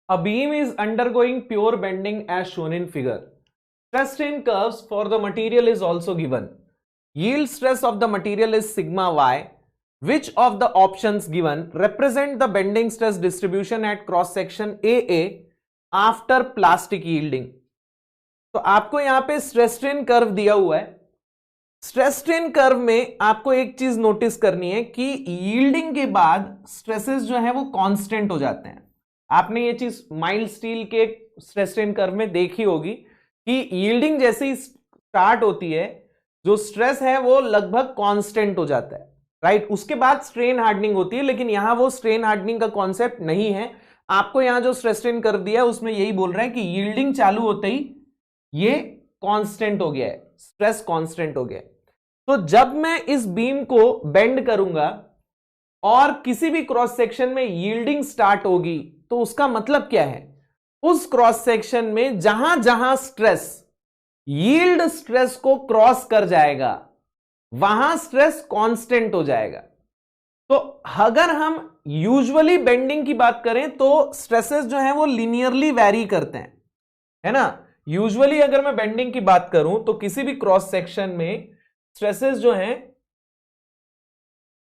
A beam is undergoing pure bending as shown in figure. Stress strain curves for the material is also given. Yield stress of the material is sigma y. Which of the options given represent the bending stress distribution at cross section AA after plastic yielding? तो आपको यहां पे stress strain curve दिया हुआ है. Stress strain curve में आपको एक चीज नोटिस करनी है कि यील्डिंग के बाद स्ट्रेसेस जो है वो कांस्टेंट हो जाते हैं. आपने ये चीज माइल्ड स्टील के स्ट्रेस स्ट्रेन कर्व में देखी होगी कि यील्डिंग जैसे ही स्टार्ट होती है जो स्ट्रेस है वो लगभग कांस्टेंट हो जाता है, राइट. उसके बाद स्ट्रेन हार्डनिंग होती है, लेकिन यहां वो स्ट्रेन हार्डनिंग का कॉन्सेप्ट नहीं है. आपको यहां जो स्ट्रेस स्ट्रेन कर्व दिया है उसमें यही बोल रहा है कि यील्डिंग चालू होते ही ये कांस्टेंट हो गया है, स्ट्रेस कांस्टेंट हो गया है. तो जब मैं इस बीम को बेंड करूंगा और किसी भी क्रॉस सेक्शन में यील्डिंग स्टार्ट होगी तो उसका मतलब क्या है, उस क्रॉस सेक्शन में जहां जहां स्ट्रेस यील्ड स्ट्रेस को क्रॉस कर जाएगा वहां स्ट्रेस कांस्टेंट हो जाएगा. तो अगर हम यूजुअली बेंडिंग की बात करें तो स्ट्रेसेस जो हैं वो लिनियरली वैरी करते हैं, है ना. यूजुअली अगर मैं बेंडिंग की बात करूं तो किसी भी क्रॉस सेक्शन में स्ट्रेसेस जो हैं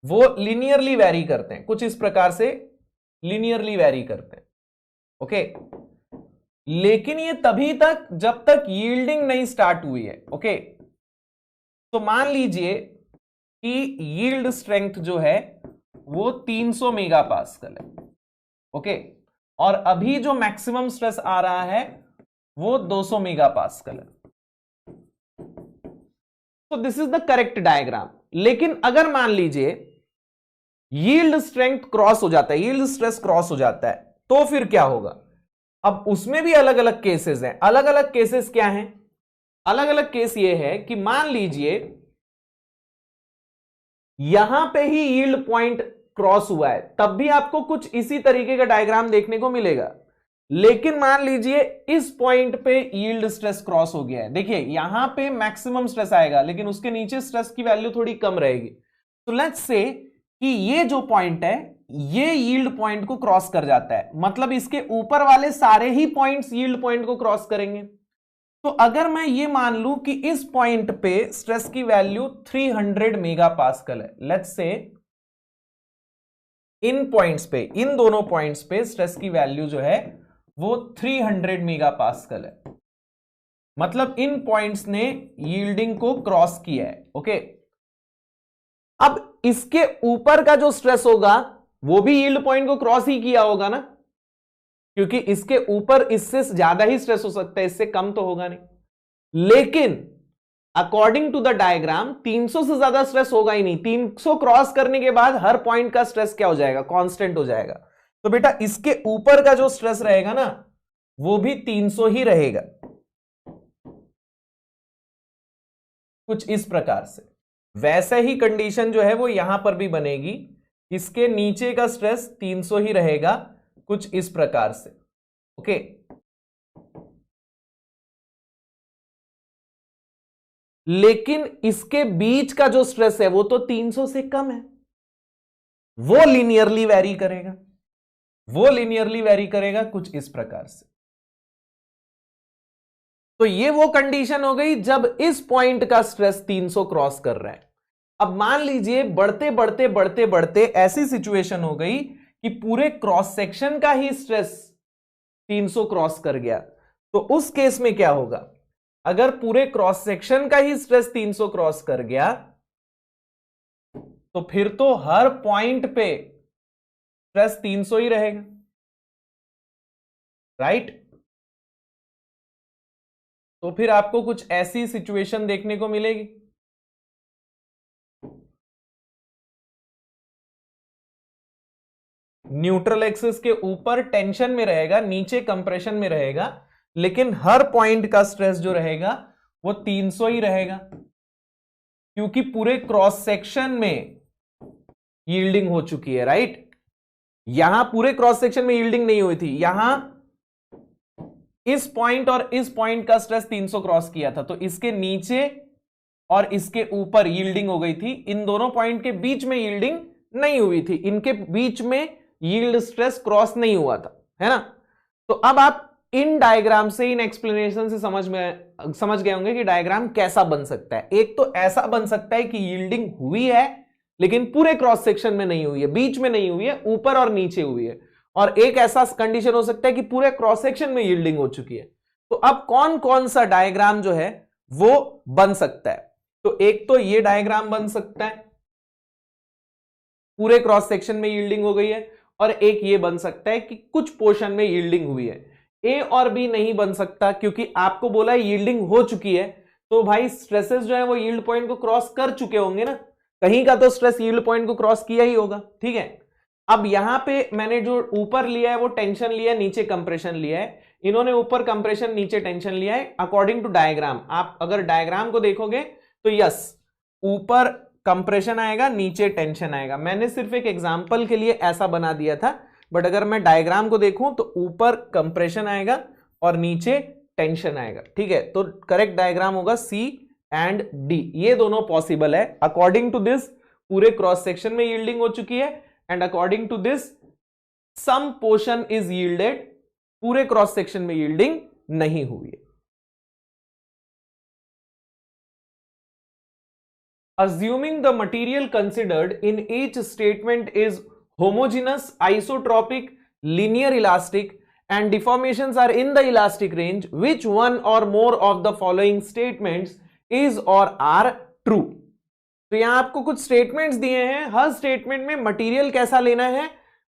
वो लिनियरली वैरी करते हैं, कुछ इस प्रकार से लिनियरली वैरी करते हैं. ओके, लेकिन ये तभी तक जब तक यील्डिंग नहीं स्टार्ट हुई है. ओके, तो मान लीजिए कि यील्ड स्ट्रेंथ जो है वो 300 मेगा पास्कल है. ओके, और अभी जो मैक्सिमम स्ट्रेस आ रहा है वो 200 मेगा पास्कल है. तो this is the correct diagram. लेकिन अगर मान लीजिए यील्ड स्ट्रेंथ क्रॉस हो जाता है, यील्ड स्ट्रेस क्रॉस हो जाता है, तो फिर क्या होगा. अब उसमें भी अलग अलग केसेस हैं. अलग अलग केसेस क्या हैं, अलग अलग केस ये है कि मान लीजिए यहां पे ही यील्ड पॉइंट क्रॉस हुआ है, तब भी आपको कुछ इसी तरीके का डायग्राम देखने को मिलेगा. लेकिन मान लीजिए इस पॉइंट पे यील्ड स्ट्रेस क्रॉस हो गया है. देखिए यहां पे मैक्सिमम स्ट्रेस आएगा लेकिन उसके नीचे स्ट्रेस की वैल्यू थोड़ी कम रहेगी. तो लेट्स से कि ये जो पॉइंट है ये यील्ड पॉइंट को क्रॉस कर जाता है, मतलब इसके ऊपर वाले सारे ही पॉइंट्स यील्ड पॉइंट को क्रॉस करेंगे. तो अगर मैं ये मान लूं कि इस पॉइंट पे स्ट्रेस की वैल्यू 300 मेगा पास्कल है, लेट्स से इन पॉइंट्स पे, इन दोनों पॉइंट्स पे स्ट्रेस की वैल्यू जो है वो 300 मेगा पास्कल है, मतलब इन पॉइंट्स ने यील्डिंग को क्रॉस किया है. ओके, अब इसके ऊपर का जो स्ट्रेस होगा वो भी यील्ड पॉइंट को क्रॉस ही किया होगा ना, क्योंकि इसके ऊपर इससे ज्यादा ही स्ट्रेस हो सकता है, इससे कम तो होगा नहीं. लेकिन अकॉर्डिंग टू द डायग्राम 300 से ज्यादा स्ट्रेस होगा ही नहीं. 300 क्रॉस करने के बाद हर पॉइंट का स्ट्रेस क्या हो जाएगा, कांस्टेंट हो जाएगा. तो बेटा इसके ऊपर का जो स्ट्रेस रहेगा ना वो भी 300 ही रहेगा, कुछ इस प्रकार से. वैसे ही कंडीशन जो है वो यहां पर भी बनेगी, इसके नीचे का स्ट्रेस 300 ही रहेगा, कुछ इस प्रकार से. ओके, लेकिन इसके बीच का जो स्ट्रेस है वो तो 300 से कम है, वो लिनियरली वैरी करेगा, वो लिनियरली वैरी करेगा कुछ इस प्रकार से. तो ये वो कंडीशन हो गई जब इस पॉइंट का स्ट्रेस 300 क्रॉस कर रहा है. अब मान लीजिए बढ़ते बढ़ते बढ़ते बढ़ते ऐसी सिचुएशन हो गई कि पूरे क्रॉस सेक्शन का ही स्ट्रेस 300 क्रॉस कर गया. तो उस केस में क्या होगा, अगर पूरे क्रॉस सेक्शन का ही स्ट्रेस 300 क्रॉस कर गया तो फिर तो हर पॉइंट पे स्ट्रेस 300 ही रहेगा, राइट. तो फिर आपको कुछ ऐसी सिचुएशन देखने को मिलेगी. न्यूट्रल एक्सिस के ऊपर टेंशन में रहेगा, नीचे कंप्रेशन में रहेगा, लेकिन हर पॉइंट का स्ट्रेस जो रहेगा वो 300 ही रहेगा, क्योंकि पूरे क्रॉस सेक्शन में यील्डिंग हो चुकी है, राइट. यहां पूरे क्रॉस सेक्शन में यील्डिंग नहीं हुई थी, यहां इस पॉइंट और इस पॉइंट का स्ट्रेस 300 क्रॉस किया था, तो इसके नीचे और इसके ऊपर यील्डिंग हो गई थी. इन दोनों पॉइंट के बीच में यील्डिंग नहीं हुई थी, इनके बीच में यील्ड स्ट्रेस क्रॉस नहीं हुआ था, है ना. तो अब आप इन डायग्राम से, इन एक्सप्लेनेशन से समझ गए होंगे कि डायग्राम कैसा बन सकता है। एक तो ऐसा बन सकता है कि यील्डिंग हुई है लेकिन पूरे क्रॉस सेक्शन में नहीं हुई है, बीच में नहीं हुई है, ऊपर और नीचे हुई है। और एक ऐसा कंडीशन हो सकता है कि पूरे क्रॉस सेक्शन में यील्डिंग हो चुकी है। तो अब कौन कौन सा डायग्राम जो है वो बन सकता है? तो एक तो ये डायग्राम बन सकता है, पूरे क्रॉस सेक्शन में यील्डिंग हो गई है, और एक ये बन सकता है कि कुछ पोर्शन में यील्डिंग हुई है। ए और बी नहीं बन सकता क्योंकि आपको बोला है यील्डिंग हो चुकी है, तो भाई स्ट्रेसेस जो है वो यील्ड पॉइंट को क्रॉस कर चुके होंगे ना, कहीं का तो स्ट्रेस यील्ड पॉइंट को क्रॉस किया ही होगा। ठीक है, अब यहां पे मैंने जो ऊपर लिया है वो टेंशन लिया है, नीचे कंप्रेशन लिया है, इन्होंने ऊपर कंप्रेशन नीचे टेंशन लिया है अकॉर्डिंग टू डायग्राम। आप अगर डायग्राम को देखोगे तो यस, ऊपर कंप्रेशन आएगा, नीचे टेंशन आएगा। मैंने सिर्फ एक एग्जांपल के लिए ऐसा बना दिया था, बट अगर मैं डायग्राम को देखूं तो ऊपर कंप्रेशन आएगा और नीचे टेंशन आएगा। ठीक है, तो करेक्ट डायग्राम होगा सी एंड डी, ये दोनों पॉसिबल है। अकॉर्डिंग टू दिस पूरे क्रॉस सेक्शन में यील्डिंग हो चुकी है, and according to this some portion is yielded, पूरे क्रॉस सेक्शन में यील्डिंग नहीं हुई है। Assuming the material considered in each statement is homogeneous, isotropic, linear elastic, and deformations are in the elastic range, which one or more of the following statements is or are true? तो यहां आपको कुछ statements दिए हैं, हर statement में material कैसा लेना है,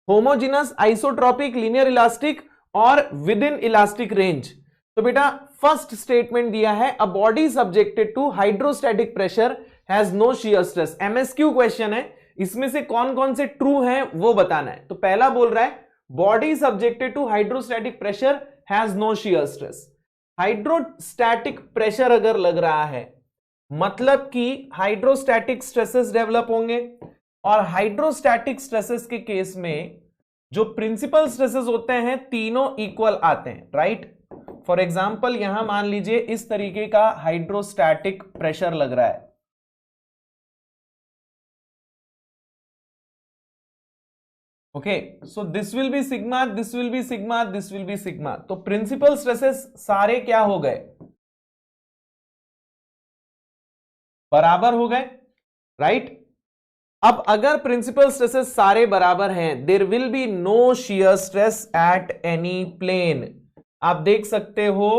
होमोजेनस, आइसोट्रॉपिक, लीनियर इलास्टिक और विद इन इलास्टिक रेंज। तो बेटा फर्स्ट स्टेटमेंट दिया है, a body subjected to hydrostatic pressure has no shear stress. MSQ question है, इसमें से कौन कौन से ट्रू हैं वो बताना है। तो पहला बोल रहा है body subjected to hydrostatic pressure has no shear stress. Hydrostatic pressure अगर लग रहा है मतलब कि हाइड्रोस्टैटिक स्ट्रेसेस डेवलप होंगे, और हाइड्रोस्टैटिक स्ट्रेसेस के केस में जो प्रिंसिपल स्ट्रेसेस होते हैं तीनों इक्वल आते हैं, राइट। फॉर एग्जांपल यहां मान लीजिए इस तरीके का हाइड्रोस्टैटिक प्रेशर लग रहा है, okay, so this will B sigma, this will B sigma, this will B sigma. तो प्रिंसिपल स्ट्रेसेस सारे क्या हो गए, बराबर हो गए, राइट। अब अगर प्रिंसिपल स्ट्रेसेस सारे बराबर हैं, there will be no shear stress at any plane. आप देख सकते हो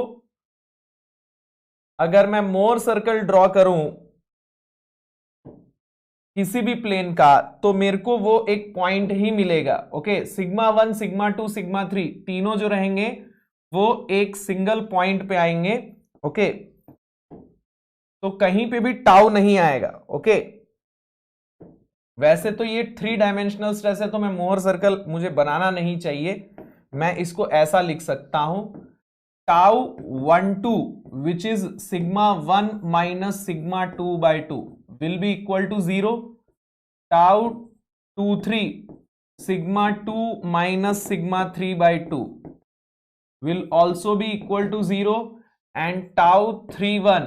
अगर मैं मोर सर्कल ड्रॉ करूं किसी भी प्लेन का तो मेरे को वो एक पॉइंट ही मिलेगा, ओके। सिग्मा 1, सिग्मा 2, सिग्मा 3 तीनों जो रहेंगे वो एक सिंगल पॉइंट पे आएंगे, ओके। तो कहीं पे भी टाउ नहीं आएगा, ओके। वैसे तो ये 3 डायमेंशनल स्ट्रेस है तो मैं मोहर सर्कल मुझे बनाना नहीं चाहिए, मैं इसको ऐसा लिख सकता हूं, tau 1 2 which is sigma 1 minus sigma 2 by 2 will be equal to 0, tau 2 3 sigma 2 minus sigma 3 by 2 will also be equal to 0, and tau 3 1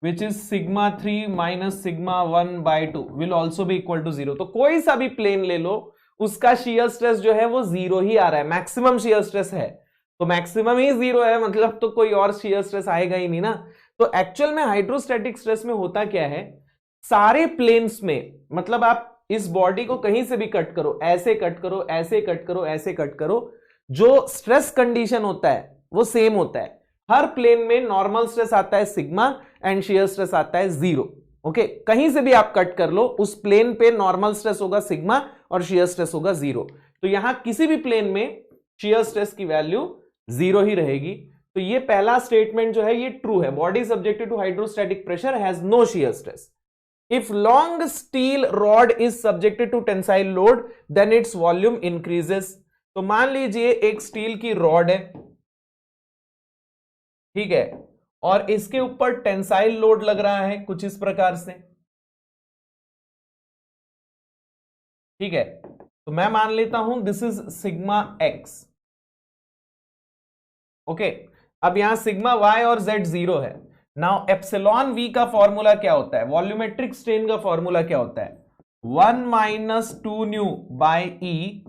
which is sigma 3 minus sigma 1 by 2 will also be equal to 0। तो कोई सा भी plane ले लो उसका shear stress जो है वो 0 ही आ रहा है, मैक्सिमम शियर स्ट्रेस है, तो मैक्सिमम ही 0 है, मतलब तो कोई और शियर स्ट्रेस आएगा ही नहीं ना। तो एक्चुअल में हाइड्रोस्टैटिक स्ट्रेस में होता क्या है, सारे प्लेन्स में, मतलब आप इस बॉडी को कहीं से भी कट करो, ऐसे कट करो, ऐसे कट करो, ऐसे कट करो, जो स्ट्रेस कंडीशन होता है वो सेम होता है। हर प्लेन में नॉर्मल स्ट्रेस आता है सिग्मा एंड शियर स्ट्रेस आता है 0, ओके। कहीं से भी आप कट कर लो उस प्लेन पे नॉर्मल स्ट्रेस होगा सिग्मा और शियर स्ट्रेस होगा 0। तो यहां किसी भी प्लेन में शियर स्ट्रेस की वैल्यू 0 ही रहेगी। तो ये पहला स्टेटमेंट जो है ये ट्रू है, body subjected to hydrostatic pressure has no shear stress. If long steel rod is subjected to tensile load, then its volume increases। तो मान लीजिए एक स्टील की रॉड है, ठीक है, और इसके ऊपर टेंसाइल लोड लग रहा है कुछ इस प्रकार से, ठीक है। तो मैं मान लेता हूं this is sigma x, okay. अब यहां सिग्मा वाई और जेड 0 है। नाउ एप्सिलॉन वी का फॉर्मूला क्या होता है, वॉल्यूमेट्रिक स्ट्रेन का फॉर्मूला क्या होता है, 1 minus 2 nu by E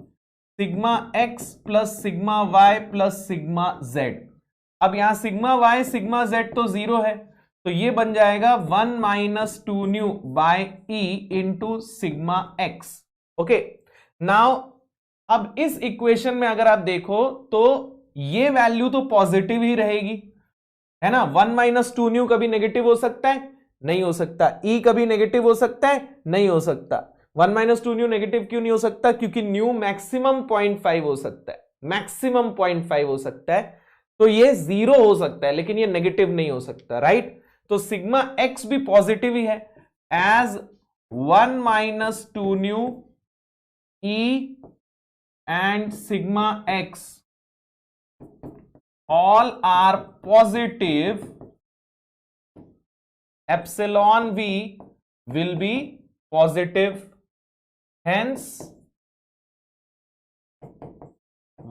sigma x plus sigma y plus sigma z. अब यहां सिग्मा वाई सिग्मा जेड तो 0 है, तो ये बन जाएगा 1 minus 2 nu by E into sigma x. Okay, now अब इस इक्वेशन में अगर आप देखो तो ये वैल्यू तो पॉजिटिव ही रहेगी, है ना। 1 माइनस 2 न्यू कभी नेगेटिव हो सकता है? नहीं हो सकता। ई कभी नेगेटिव हो सकता है? नहीं हो सकता। 1 माइनस 2 न्यू नेगेटिव क्यों नहीं हो सकता? क्योंकि न्यू मैक्सिमम 0.5 हो सकता है, मैक्सिमम 0.5 हो सकता है, तो ये 0 हो सकता है लेकिन ये नेगेटिव नहीं हो सकता, राइट। तो सिग्मा एक्स भी पॉजिटिव ही है, as 1 minus 2 nu E and sigma x all are positive, epsilon v will be positive, hence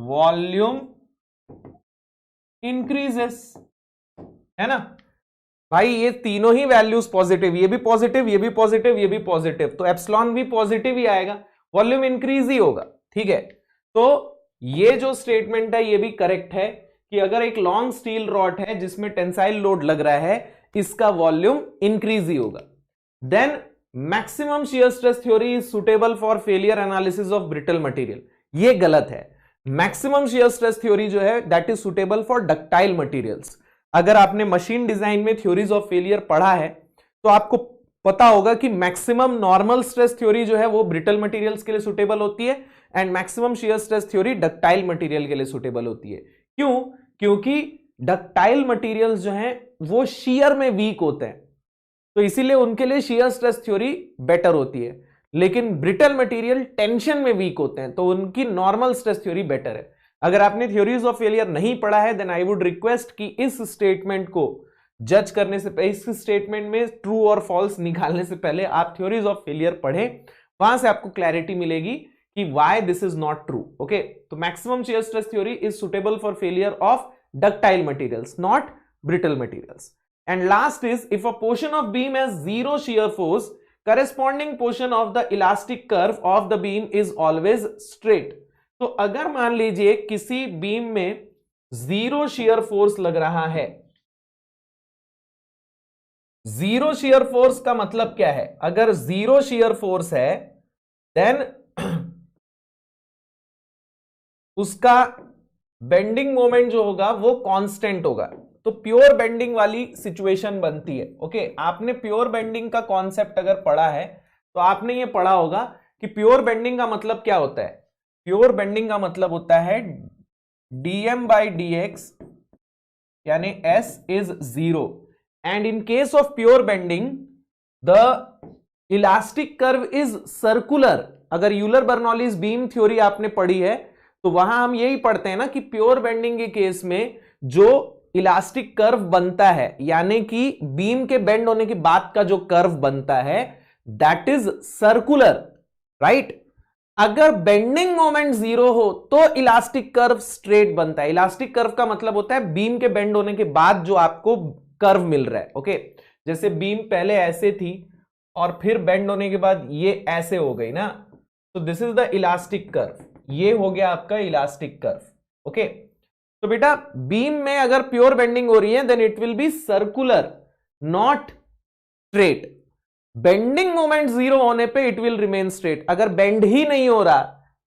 volume increases, है ना भाई। ये तीनों ही वैल्यूज पॉजिटिव, ये भी पॉजिटिव, ये भी पॉजिटिव, ये भी पॉजिटिव, तो एप्सिलॉन भी पॉजिटिव ही आएगा, वॉल्यूम इंक्रीज ही होगा, ठीक है। तो ये जो स्टेटमेंट है ये भी करेक्ट है कि अगर एक लॉन्ग स्टील रॉड है जिसमें टेंसाइल लोड लग रहा है, इसका वॉल्यूम इंक्रीज ही होगा। Then maximum shear stress theory is suitable for failure analysis of brittle material, ये गलत है। मैक्सिमम शियर स्ट्रेस थ्योरी जो है that is suitable for ductile materials. अगर आपने मशीन डिजाइन में थ्योरीज ऑफ फेलियर पढ़ा है तो आपको पता होगा कि मैक्सिमम नॉर्मल स्ट्रेस थ्योरी जो है वो ब्रिटल मटेरियल्स के लिए सुटेबल होती है and maximum shear stress theory ductile material के लिए सुटेबल होती है। क्यों? क्योंकि डक्टाइल मटेरियल्स जो हैं वो शियर में वीक होते हैं, तो इसीलिए उनके लिए शियर स्ट्रेस थ्योरी बेटर होती है। लेकिन ब्रिटल मटेरियल टेंशन में वीक होते हैं तो उनकी नॉर्मल स्ट्रेस थ्योरी बेटर है। अगर आपने थ्योरीज ऑफ फेलियर नहीं पढ़ा है देन आई वुड रिक्वेस्ट कि इस स्टेटमेंट को जज करने से पहले, इस स्टेटमेंट में ट्रू और फॉल्स निकालने से पहले आप थ्योरीज ऑफ फेलियर पढ़ें, वहां से आपको क्लैरिटी मिलेगी कि why this is not true. Okay, तो maximum shear stress theory is suitable for failure of ductile materials, not brittle materials. And last is, if a portion of beam has zero shear force, corresponding portion of the elastic curve of the beam is always straight. तो अगर मान लीजिए किसी beam में zero shear force लग रहा है, zero shear force का मतलब क्या है? अगर जीरो शियर फोर्स है देन उसका बेंडिंग मोमेंट जो होगा वो कांस्टेंट होगा, तो प्योर बेंडिंग वाली सिचुएशन बनती है। ओके, आपने प्योर बेंडिंग का कॉन्सेप्ट अगर पढ़ा है तो आपने ये पढ़ा होगा कि प्योर बेंडिंग का मतलब क्या होता है। प्योर बेंडिंग का मतलब होता है dm by dx यानी s is 0 and in case of pure bending the elastic curve is circular। अगर यूलर बर्नौलीज बीम थ्योरी आपने पढ़ी है तो वहां हम यही पढ़ते हैं ना कि प्योर बेंडिंग के केस में जो इलास्टिक कर्व बनता है यानी कि बीम के बेंड होने के बाद का जो कर्व बनता है दैट इज सर्कुलर, राइट। अगर बेंडिंग मोमेंट 0 हो तो इलास्टिक कर्व स्ट्रेट बनता है। इलास्टिक कर्व का मतलब होता है बीम के बेंड होने के बाद जो आपको कर्व मिल रहा है। ओके, जैसे बीम पहले ऐसे थी और फिर बेंड होने के बाद ये ऐसे हो गई ना, तो this is the elastic curve, ये हो गया आपका इलास्टिक कर्व। ओके, तो बेटा बीम में अगर प्योर बेंडिंग हो रही है then it will be circular not straight. Bending moment 0 होने पे इट विल रिमेन स्ट्रेट, अगर बेंड ही नहीं हो रहा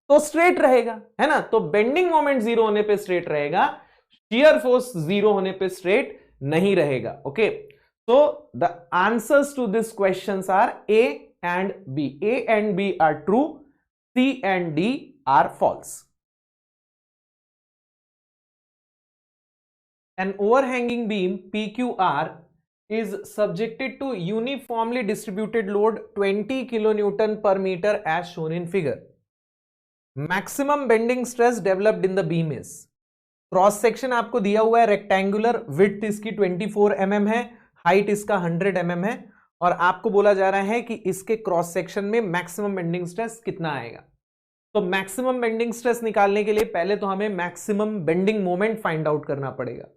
तो स्ट्रेट रहेगा, है ना। तो बेंडिंग मोमेंट 0 होने पे स्ट्रेट रहेगा, शियर फोर्स 0 होने पे स्ट्रेट नहीं रहेगा। Okay, so the answers to these questions are A and B. A and B are true, C and D are false. An overhanging beam PQR is subjected to uniformly distributed load 20 kilonewton per meter as shown in figure. Maximum bending stress developed in the beam is, cross section आपको दिया हुआ है rectangular, width इसकी 24 mm है, height इसका 100 mm है और आपको बोला जा रहा है कि इसके क्रॉस सेक्शन में मैक्सिमम बेंडिंग स्ट्रेस कितना आएगा। तो मैक्सिमम बेंडिंग स्ट्रेस निकालने के लिए पहले तो हमें maximum bending moment find out करना पड़ेगा।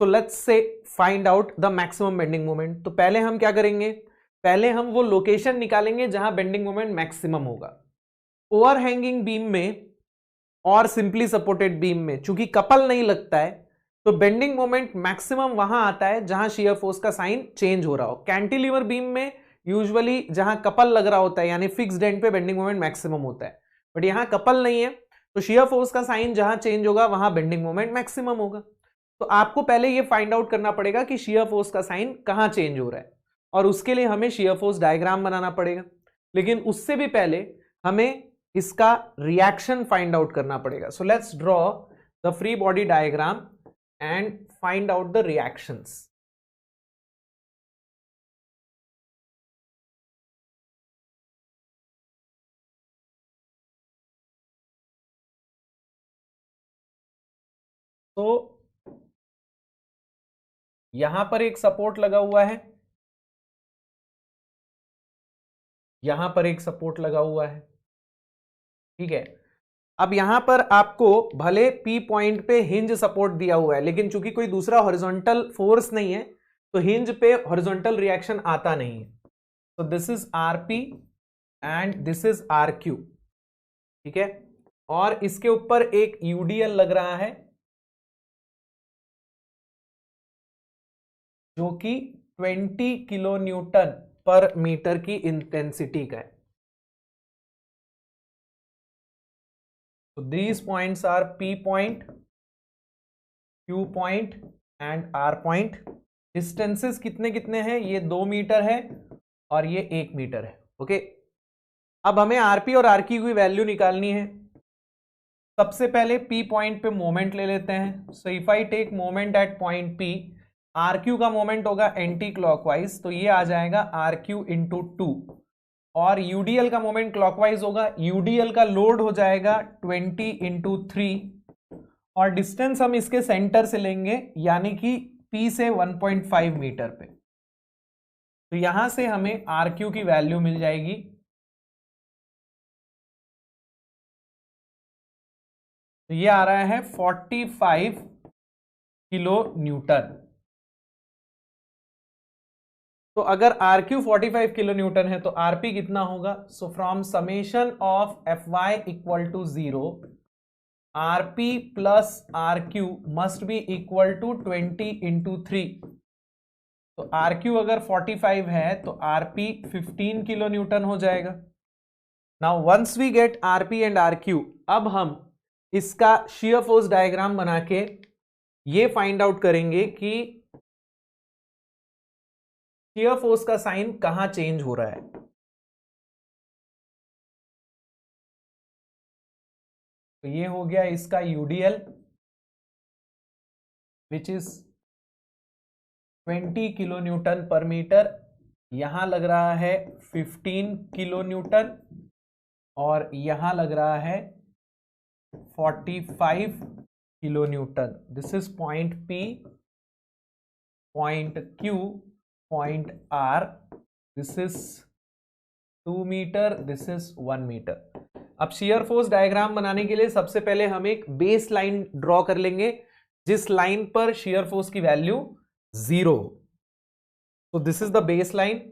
तो let's say find out the maximum bending moment. तो पहले हम क्या करेंगे, पहले हम वो लोकेशन निकालेंगे जहां बेंडिंग मोमेंट मैक्सिमम होगा। ओवरहैंगिंग बीम में और सिंपली सपोर्टेड बीम में चूंकि कपल नहीं लगता है तो बेंडिंग मोमेंट मैक्सिमम वहां आता है जहां शियर फोर्स का साइन चेंज हो रहा हो। कैंटिलीवर बीम में यूजुअली जहां कपल लग रहा होता है यानी फिक्स्ड एंड पे बेंडिंग मोमेंट मैक्सिमम होता है, बट यहां कपल नहीं है तो शियर फोर्स का साइन जहां चेंज होगा वहां बेंडिंग मोमेंट मैक्सिमम होगा। तो आपको पहले ये फाइंड आउट करना पड़ेगा कि शियर फोर्स का साइन कहां चेंज हो रहा है और उसके लिए हमें शियर फोर्स डायग्राम बनाना पड़ेगा। लेकिन उससे भी पहले हमें इसका रिएक्शन फाइंड आउट करना पड़ेगा। So let's draw the free body diagram and find out the reactions. तो यहां पर एक सपोर्ट लगा हुआ है, यहां पर एक सपोर्ट लगा हुआ है, ठीक है। अब यहां पर आपको भले P पॉइंट पे हिंज सपोर्ट दिया हुआ है लेकिन चूंकि कोई दूसरा हॉरिजॉन्टल फोर्स नहीं है तो हिंज पे हॉरिजॉन्टल रिएक्शन आता नहीं है। तो this is RP and this is RQ, ठीक है। और इसके ऊपर एक UDL लग रहा है जो कि 20 किलो न्यूटन पर मीटर की इंटेंसिटी का है। So these points are P point, Q point and R point. Distances कितने कितने हैं? ये 2 मीटर है और ये 1 मीटर है, ओके। अब हमें RP और RQ की वैल्यू निकालनी है। सबसे पहले P पॉइंट पे मोमेंट ले लेते हैं। So if I take moment at point P, RQ का मोमेंट होगा एंटी क्लॉकवाइज, तो ये आ जाएगा RQ इंटू 2 और UDL का मोमेंट क्लॉकवाइज होगा, UDL का लोड हो जाएगा 20 इंटू 3 और डिस्टेंस हम इसके सेंटर से लेंगे यानी कि P से 1.5 मीटर पे। तो यहां से हमें RQ की वैल्यू मिल जाएगी, तो ये आ रहा है 45 किलो न्यूटन। तो अगर RQ 45 किलो न्यूटन है तो RP कितना होगा? So from summation of Fy equal to 0, RP plus RQ must be equal to 20 into 3। तो RQ अगर 45 है तो RP 15 किलो न्यूटन हो जाएगा। Now once we get RP and RQ, अब हम इसका शियर फोर्स डायग्राम बना के ये फाइंड आउट करेंगे कि शियर फोर्स का साइन कहां चेंज हो रहा है। तो ये हो गया इसका UDL which is 20 kilo newton पर मीटर, यहां लग रहा है 15 किलो न्यूटन और यहां लग रहा है 45 kilo newton. This is point P, point Q, point R, this is 2 metre, this is 1 metre. अब शियर फोर्स डायग्राम बनाने के लिए सबसे पहले हम एक बेस लाइन ड्रॉ कर लेंगे जिस लाइन पर शियर फोर्स की वैल्यू 0 हो। तो this is the base line,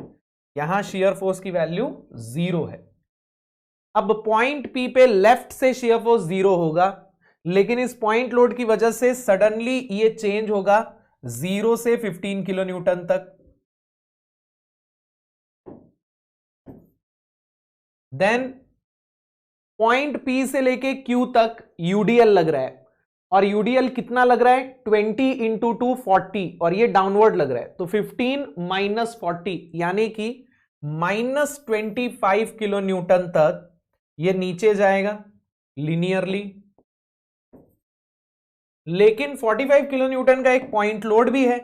यहां शियर फोर्स की वैल्यू 0 है। अब पॉइंट P पे लेफ्ट से शियर फोर्स 0 होगा लेकिन इस पॉइंट लोड की वजह से सडनली ये चेंज होगा 0 से 15 किलो न्यूटन तक। देन पॉइंट P से लेके Q तक UDL लग रहा है और UDL कितना लग रहा है? 20 इंटू 2 40 और ये डाउनवर्ड लग रहा है, तो 15 माइनस 40 यानी कि माइनस 25 किलो न्यूटन तक ये नीचे जाएगा लिनियरली। लेकिन 45 किलो न्यूटन का एक पॉइंट लोड भी है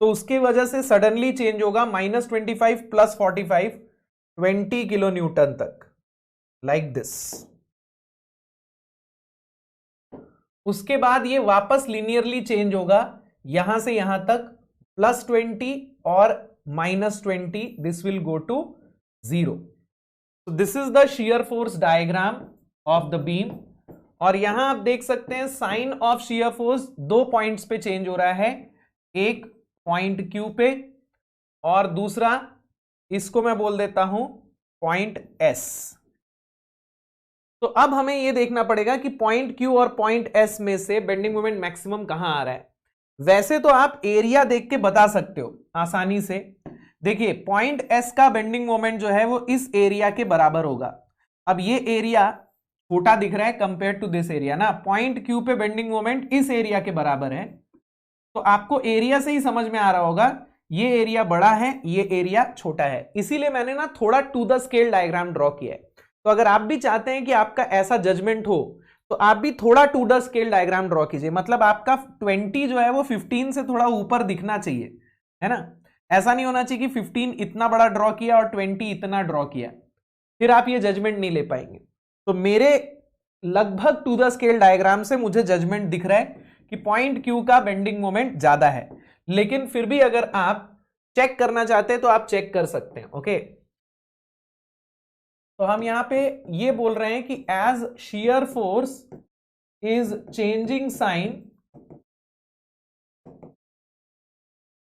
तो उसकी वजह से सडनली चेंज होगा -25 प्लस 45 20 किलो न्यूटन तक, लाइक दिस। उसके बाद ये वापस लिनियरली चेंज होगा यहां से यहां तक +20 और -20, this will go to 0। So this is the shear force diagram of the beam और यहां आप देख सकते हैं sign of shear force 2 points पे चेंज हो रहा है, एक पॉइंट Q पे और दूसरा इसको मैं बोल देता हूं पॉइंट S। तो अब हमें ये देखना पड़ेगा कि पॉइंट Q और पॉइंट S में से बेंडिंग मोमेंट मैक्सिमम कहां आ रहा है। वैसे तो आप एरिया देख के बता सकते हो आसानी से। देखिए पॉइंट S का बेंडिंग मोमेंट जो है वो इस एरिया के बराबर होगा। अब ये एरिया छोटा दिख रहा है कंपेयर टू दिस एरिया ना, पॉइंट Q पे बेंडिंग मोमेंट इस एरिया के बराबर है। तो आपको एरिया से ही समझ में आ रहा होगा ये एरिया बड़ा है, ये एरिया छोटा है, इसीलिए मैंने ना थोड़ा to the scale diagram draw किया है। तो अगर आप भी चाहते हैं कि आपका ऐसा जजमेंट हो तो आप भी थोड़ा to the scale diagram draw कीजिए। मतलब आपका 20 जो है वो 15 से थोड़ा ऊपर दिखना चाहिए, है ना। ऐसा नहीं होना चाहिए कि 15 इतना बड़ा ड्रॉ किया और 20 इतना ड्रॉ किया, फिर आप ये जजमेंट नहीं ले पाएंगे। तो मेरे लगभग टू द स्केल डायग्राम से मुझे जजमेंट दिख रहा है कि पॉइंट Q का बेंडिंग मोमेंट ज्यादा है। लेकिन फिर भी अगर आप चेक करना चाहते हैं तो आप चेक कर सकते हैं। ओके, तो हम यहां पे ये बोल रहे हैं कि as shear force is changing sign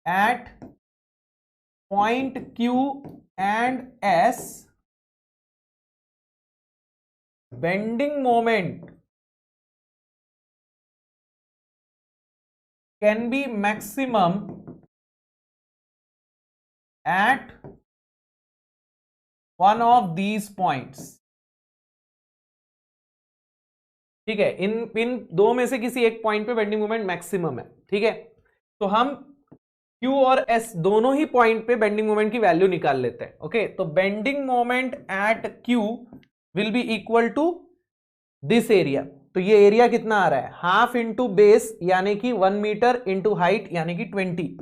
at point Q and S, bending moment can be maximum at one of these points। ठीक है, इन दो में से किसी एक पॉइंट पे बेंडिंग मोमेंट मैक्सिमम है। ठीक है, तो हम Q और S दोनों ही पॉइंट पे बेंडिंग मोमेंट की वैल्यू निकाल लेते हैं। ओके, तो bending moment at Q will be equal to this area. तो ये एरिया कितना आ रहा है, हाफ इंटू बेस यानी कि 1 मीटर इंटू हाइट यानी कि 20,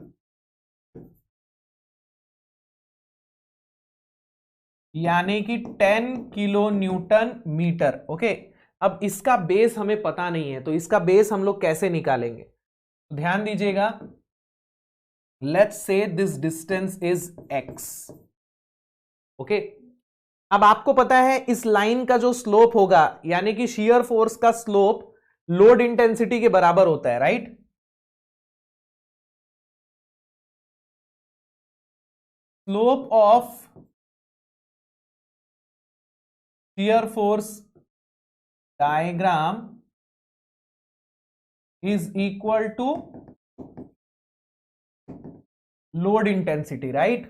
यानी कि 10 किलो न्यूटन मीटर। ओके, अब इसका बेस हमें पता नहीं है तो इसका बेस हम लोग कैसे निकालेंगे, ध्यान दीजिएगा। Let's say this distance is x। Okay, अब आपको पता है इस लाइन का जो स्लोप होगा यानी कि शियर फोर्स का स्लोप लोड इंटेंसिटी के बराबर होता है, right. Slope of shear force diagram is equal to load intensity, right.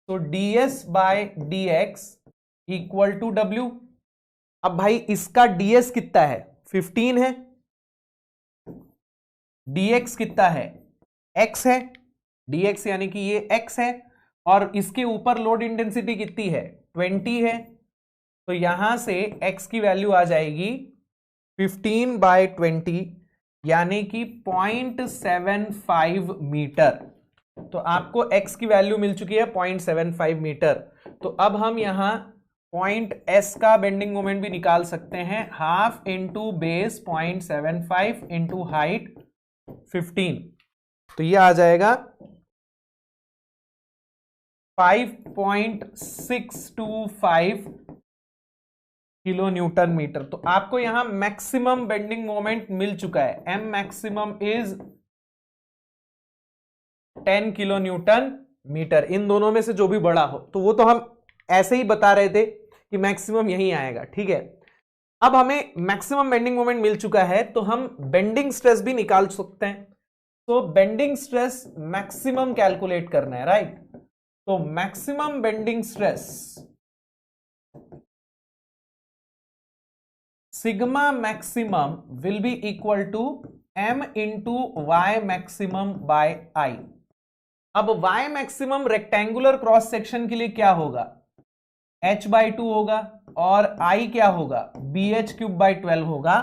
तो ds by dx equal to W। अब भाई इसका ds कितना है, 15 है, dx कितना है, x है, dx यानी कि ये x है, और इसके ऊपर लोड इंटेंसिटी कितनी है, 20 है। तो यहां से x की वैल्यू आ जाएगी 15 बाय 20 यानी कि 0.75 मीटर। तो आपको x की वैल्यू मिल चुकी है 0.75 मीटर। तो अब हम यहां पॉइंट S का बेंडिंग मोमेंट भी निकाल सकते हैं, half into base 0.75 into height 15। तो ये आ जाएगा 5.625 किलो न्यूटन मीटर। तो आपको यहां मैक्सिमम बेंडिंग मोमेंट मिल चुका है, M maximum is 10 kilo newton metre. इन दोनों में से जो भी बड़ा हो, तो वो तो हम ऐसे ही बता रहे थे कि मैक्सिमम यही आएगा। ठीक है, अब हमें मैक्सिमम बेंडिंग मोमेंट मिल चुका है तो हम बेंडिंग स्ट्रेस भी निकाल सकते हैं। तो बेंडिंग स्ट्रेस मैक्सिमम कैलकुलेट करना है, राइट। तो maximum bending stress sigma maximum will be equal to M into Y maximum by I। अब y maximum rectangular cross section के लिए क्या होगा, h/2 होगा, और I क्या होगा, bh³/12 होगा।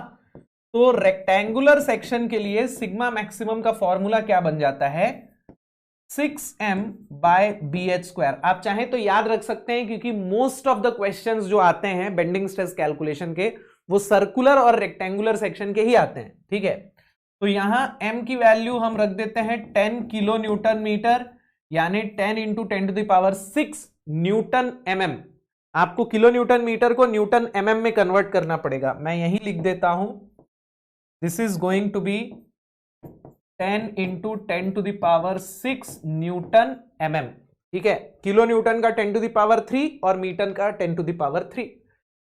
तो रेक्टेंगुलर सेक्शन के लिए सिग्मा मैक्सिमम का फॉर्मूला क्या बन जाता है, 6m/bh²। आप चाहें तो याद रख सकते हैं क्योंकि मोस्ट ऑफ द क्वेश्चंस जो आते हैं बेंडिंग स्ट्रेस कैलकुलेशन के वो सर्कुलर और रेक्टेंगुलर सेक्शन के ही आते हैं। ठीक है, तो यहां m की वैल्यू हम रख देते हैं 10 किलो न्यूटन मीटर यानी 10 इंटू 10⁶ न्यूटन mm। आपको किलो न्यूटन मीटर को न्यूटन mm में कन्वर्ट करना पड़ेगा। मैं यही लिख देता हूं, this is going to be 10 into 10⁶ newton mm। ठीक है, किलो न्यूटन का 10⁻³ और मीटर का 10⁻³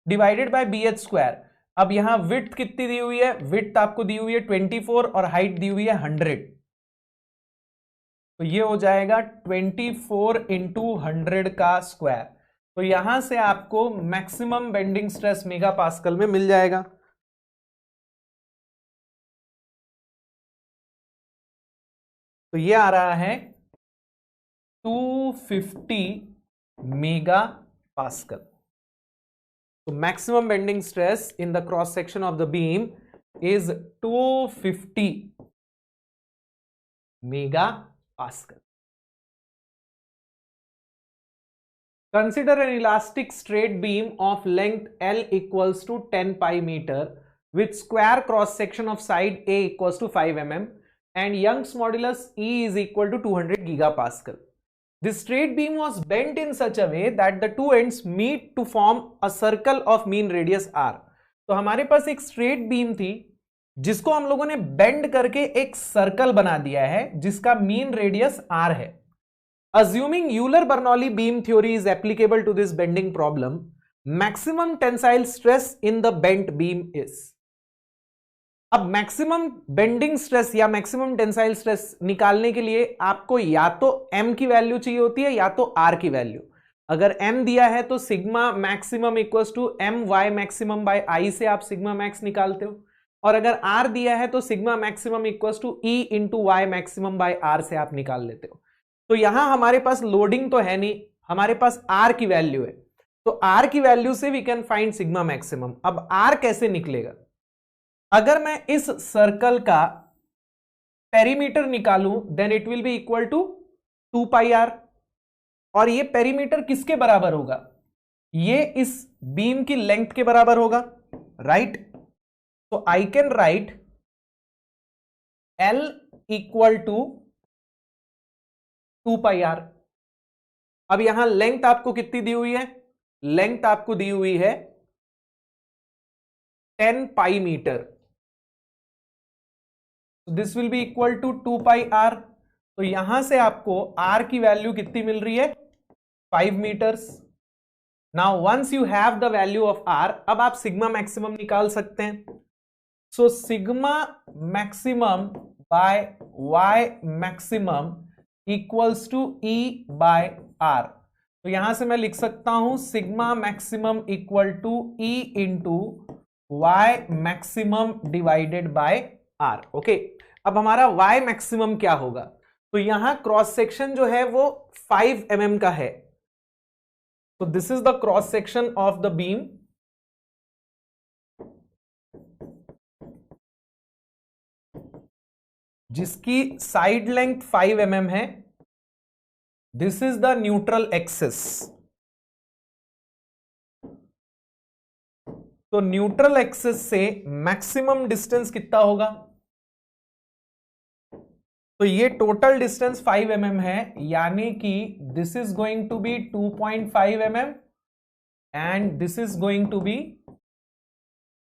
डिवाइडेड बाय bh²। अब यहां विड्थ कितनी दी हुई है, विड्थ आपको दी हुई है 24 और हाइट दी हुई है 100, तो ये हो जाएगा 24 इंटू 100 का स्क्वायर। तो यहां से आपको maximum bending stress mega pascal में मिल जाएगा। तो ये आ रहा है 250 मेगा पास्कल। तो maximum bending stress in the cross section of the beam is 250 mega Pascal. Consider an elastic straight beam of length L equals to 10 pi meter with square cross section of side A equals to 5 mm and Young's modulus E is equal to 200 gigapascal. This straight beam was bent in such a way that the two ends meet to form a circle of mean radius R. तो हमारे पास एक straight beam थी जिसको हम लोगों ने bend करके एक सर्कल बना दिया है जिसका मीन रेडियस R है। Assuming Euler-Bernoulli beam theory is applicable to this bending problem, maximum tensile stress in the bent beam is. अब मैक्सिमम बेंडिंग स्ट्रेस या मैक्सिमम टेंसाइल स्ट्रेस निकालने के लिए आपको या तो m की वैल्यू चाहिए होती है या तो r की वैल्यू। अगर m दिया है तो sigma maximum equals to m y maximum by i से आप सिग्मा मैक्स निकालते हो, और अगर r दिया है तो sigma maximum equals to e into Y maximum by r से आप निकाल लेते हो। तो यहां हमारे पास लोडिंग तो है नहीं, हमारे पास r की वैल्यू है, तो r की वैल्यू से we can find sigma maximum. अब r कैसे निकलेगा? अगर मैं इस सर्कल का पेरीमीटर निकालूं then it will be equal to 2 pi r, और ये पेरीमीटर किसके बराबर होगा? ये इस बीम की लेंथ के बराबर होगा, राइट? तो I can write L equal to 2 pi r. अब यहां लेंथ आपको कितनी दी हुई है? लेंथ आपको दी हुई है 10 pi metre, this will be equal to 2 pi r. तो यहां से आपको r की वैल्यू कितनी मिल रही है? 5 metres. Now once you have the value of r, अब आप सिग्मा मैक्सिमम निकाल सकते हैं। So sigma maximum by y maximum equals to e by r। तो यहां से मैं लिख सकता हूं sigma maximum equal to e into Y maximum divided by r। Okay, अब हमारा y मैक्सिमम क्या होगा? तो यहां क्रॉस सेक्शन जो है वो 5 mm का है, तो this is the cross section of the beam. जिसकी साइड लेंथ 5 mm है, this is the neutral axis. तो न्यूट्रल एक्सिस से मैक्सिमम डिस्टेंस कितना होगा? तो ये टोटल डिस्टेंस 5 mm है, यानी कि this is going to be 2.5 mm and this is going to be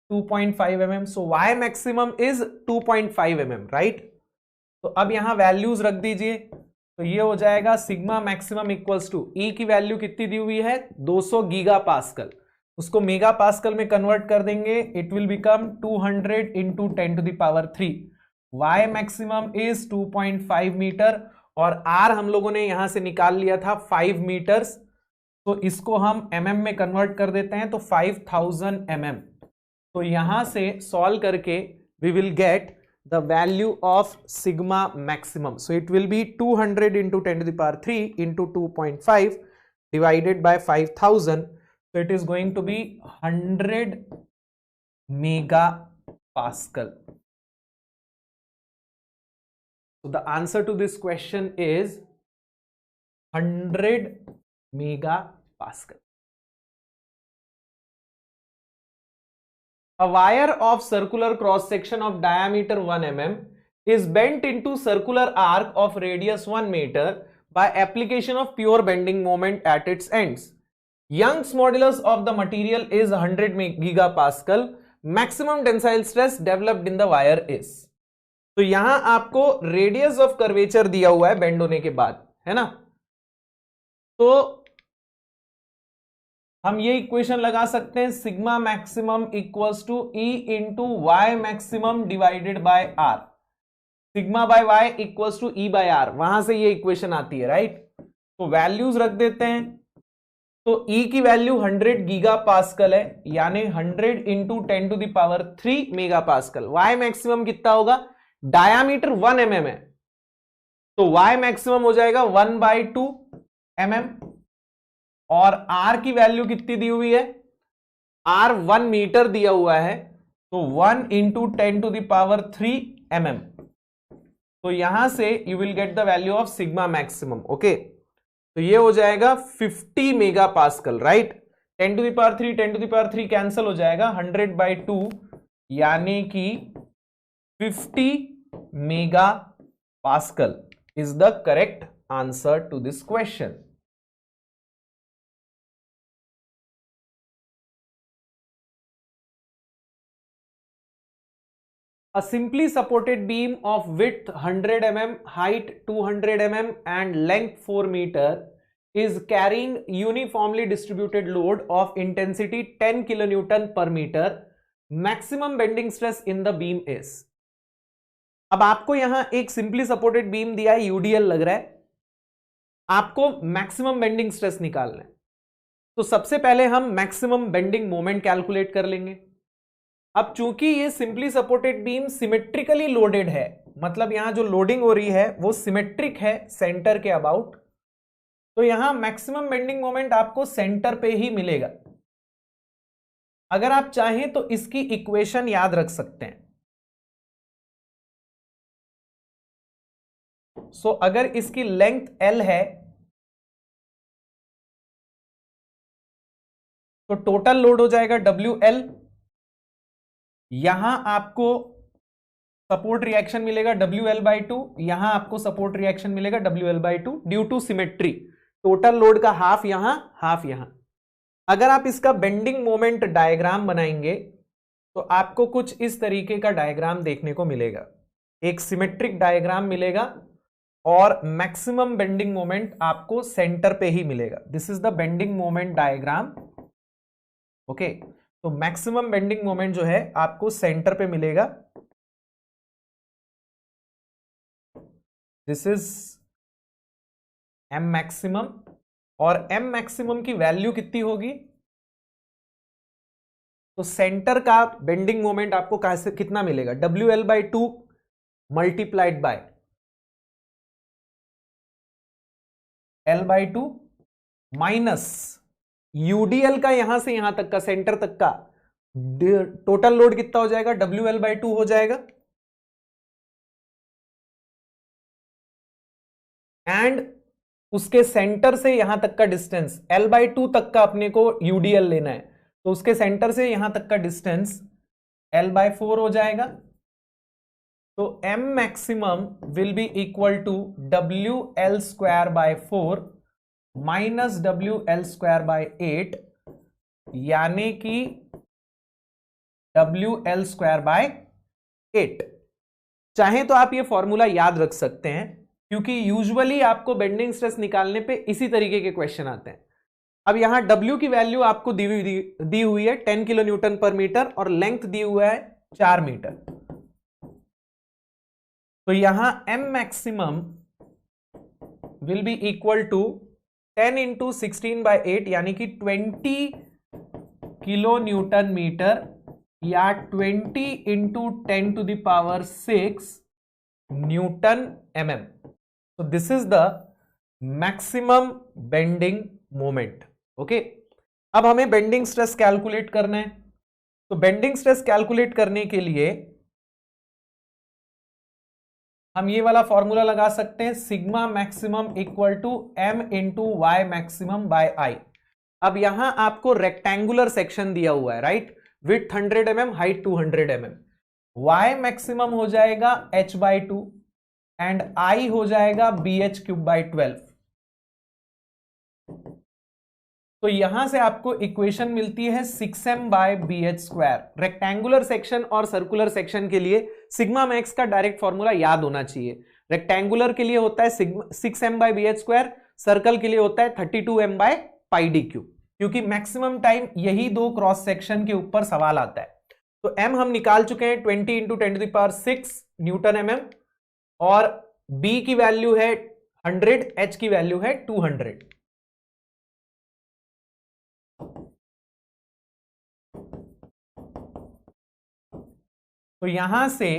2.5 mm। So y maximum is 2.5 mm, right? तो अब यहां वैल्यूज रख दीजिए, तो ये हो जाएगा sigma maximum equals to e की वैल्यू कितनी दी हुई है? 200 गीगा पास्कल, उसको मेगा पास्कल में कन्वर्ट कर देंगे, it will become 200 into 10 to the power 3। y maximum is 2.5 metre और r हम लोगों ने यहां से निकाल लिया था 5 मीटर्स, तो इसको हम mm में कन्वर्ट कर देते हैं, तो 5000 mm। तो यहां से सॉल्व करके we will get the value of sigma maximum. So it will be 200 into 10 to the power 3 into 2.5 divided by 5000. So it is going to be 100 megapascal. So the answer to this question is 100 megapascal. A wire of circular cross section of diameter 1 mm is bent into circular arc of radius 1 meter by application of pure bending moment at its ends. Young's modulus of the material is 100 gigapascal. Maximum tensile stress developed in the wire is. तो यहां आपको radius of curvature दिया हुआ है bend होने के बाद, है ना? तो हम ये इक्वेशन लगा सकते हैं sigma maximum equals to E into Y maximum divided by R, sigma by Y equals to E by R, वहां से ये इक्वेशन आती है, राइट। तो वैल्यूज रख देते हैं। तो E की वैल्यू 100 गीगा पास्कल है, यानी 100 into 10 to the power 3 mega pascal. Y maximum कितना होगा, डायामीटर 1 mm है, तो वाई मैक्सिमम हो जाएगा 1/2 mm। और R की वैल्यू कितनी दी हुई है, R 1 मीटर दिया हुआ है, तो 1 into 10 to the power 3 mm। तो यहां से you will get the value of sigma maximum. Okay, तो ये हो जाएगा 50 mega pascal, right. 10 to the power 3 10 to the power 3 cancel हो जाएगा, 100/2 यानी कि 50 mega pascal is the correct answer to this question. A simply supported beam of width 100 mm, height 200 mm and length 4 meter is carrying uniformly distributed load of intensity 10 kilonewton per meter. Maximum bending stress in the beam is. अब आपको यहां एक simply supported beam दिया है, UDL लग रहा है, आपको मैक्सिमम बेंडिंग स्ट्रेस निकालना है। तो सबसे पहले हम मैक्सिमम बेंडिंग मोमेंट कैलकुलेट कर लेंगे। अब चूंकि ये simply supported beam symmetrically loaded है, मतलब यहां जो लोडिंग हो रही है वो सिमेट्रिक है सेंटर के अबाउट, तो यहां मैक्सिमम बेंडिंग मोमेंट आपको सेंटर पे ही मिलेगा। अगर आप चाहें तो इसकी इक्वेशन याद रख सकते हैं। सो अगर इसकी लेंथ L है तो टोटल लोड हो जाएगा WL, यहां आपको सपोर्ट रिएक्शन मिलेगा WL/2, यहां आपको सपोर्ट रिएक्शन मिलेगा WL/2 due to symmetry. Total load का हाफ यहां हाफ यहां। अगर आप इसका बेंडिंग मोमेंट डायग्राम बनाएंगे तो आपको कुछ इस तरीके का डायग्राम देखने को मिलेगा, एक सिमेट्रिक डायग्राम मिलेगा और मैक्सिमम बेंडिंग मोमेंट आपको सेंटर पे ही मिलेगा। This is the bending moment diagram. Okay, तो मैक्सिमम बेंडिंग मोमेंट जो है आपको सेंटर पे मिलेगा। दिस इज M मैक्सिमम, और M मैक्सिमम की वैल्यू कितनी होगी, तो सेंटर का बेंडिंग मोमेंट आपको कहां से कितना मिलेगा, WL/2 multiplied by L/2 minus UDL का यहां से यहां तक का सेंटर तक का टोटल लोड कितना हो जाएगा, WL/2 हो जाएगा, एंड उसके सेंटर से यहां तक का डिस्टेंस L/2 तक का अपने को UDL लेना है, तो उसके सेंटर से यहां तक का डिस्टेंस L/4 हो जाएगा। तो M maximum will be equal to WL² minus WL²/8, यानी कि WL²/8। चाहे तो आप ये फॉर्मूला याद रख सकते हैं, क्योंकि यूजुअली आपको बेंडिंग स्ट्रेस निकालने पे इसी तरीके के क्वेश्चन आते हैं। अब यहां W की वैल्यू आपको दी हुई है 10 किलो न्यूटन पर मीटर और लेंथ दी हुआ है 4 मीटर। तो यहां M maximum will be equal to 10 into 16/8 यानी कि 20 किलो न्यूटन मीटर या 20 into 10 to the power 6 newton mm। तो this is the maximum bending moment. Okay, अब हमें बेंडिंग स्ट्रेस कैलकुलेट करना है। तो बेंडिंग स्ट्रेस कैलकुलेट करने के लिए हम ये वाला फॉर्मूला लगा सकते हैं, sigma maximum equal to M into Y maximum by I। अब यहां आपको रेक्टेंगुलर सेक्शन दिया हुआ है, right, width 100 mm, height 200 mm। Y maximum हो जाएगा h/2 एंड I हो जाएगा BH³/12। तो यहां से आपको इक्वेशन मिलती है 6m/BH²। रेक्टेंगुलर सेक्शन और सर्कुलर सेक्शन के लिए सिग्मा मैक्स का डायरेक्ट फॉर्मूला याद होना चाहिए। रेक्टेंगुलर के लिए होता है 6m/BH², सर्कल के लिए होता है 32m/πd³। क्योंकि मैक्सिमम टाइम यही दो क्रॉस सेक्शन के ऊपर सवाल आता है। तो m हम निकाल चुके हैं 20 इंटू 10⁶ न्यूटन mm, और b की वैल्यू है 100, h की वैल्यू है 200। तो यहां से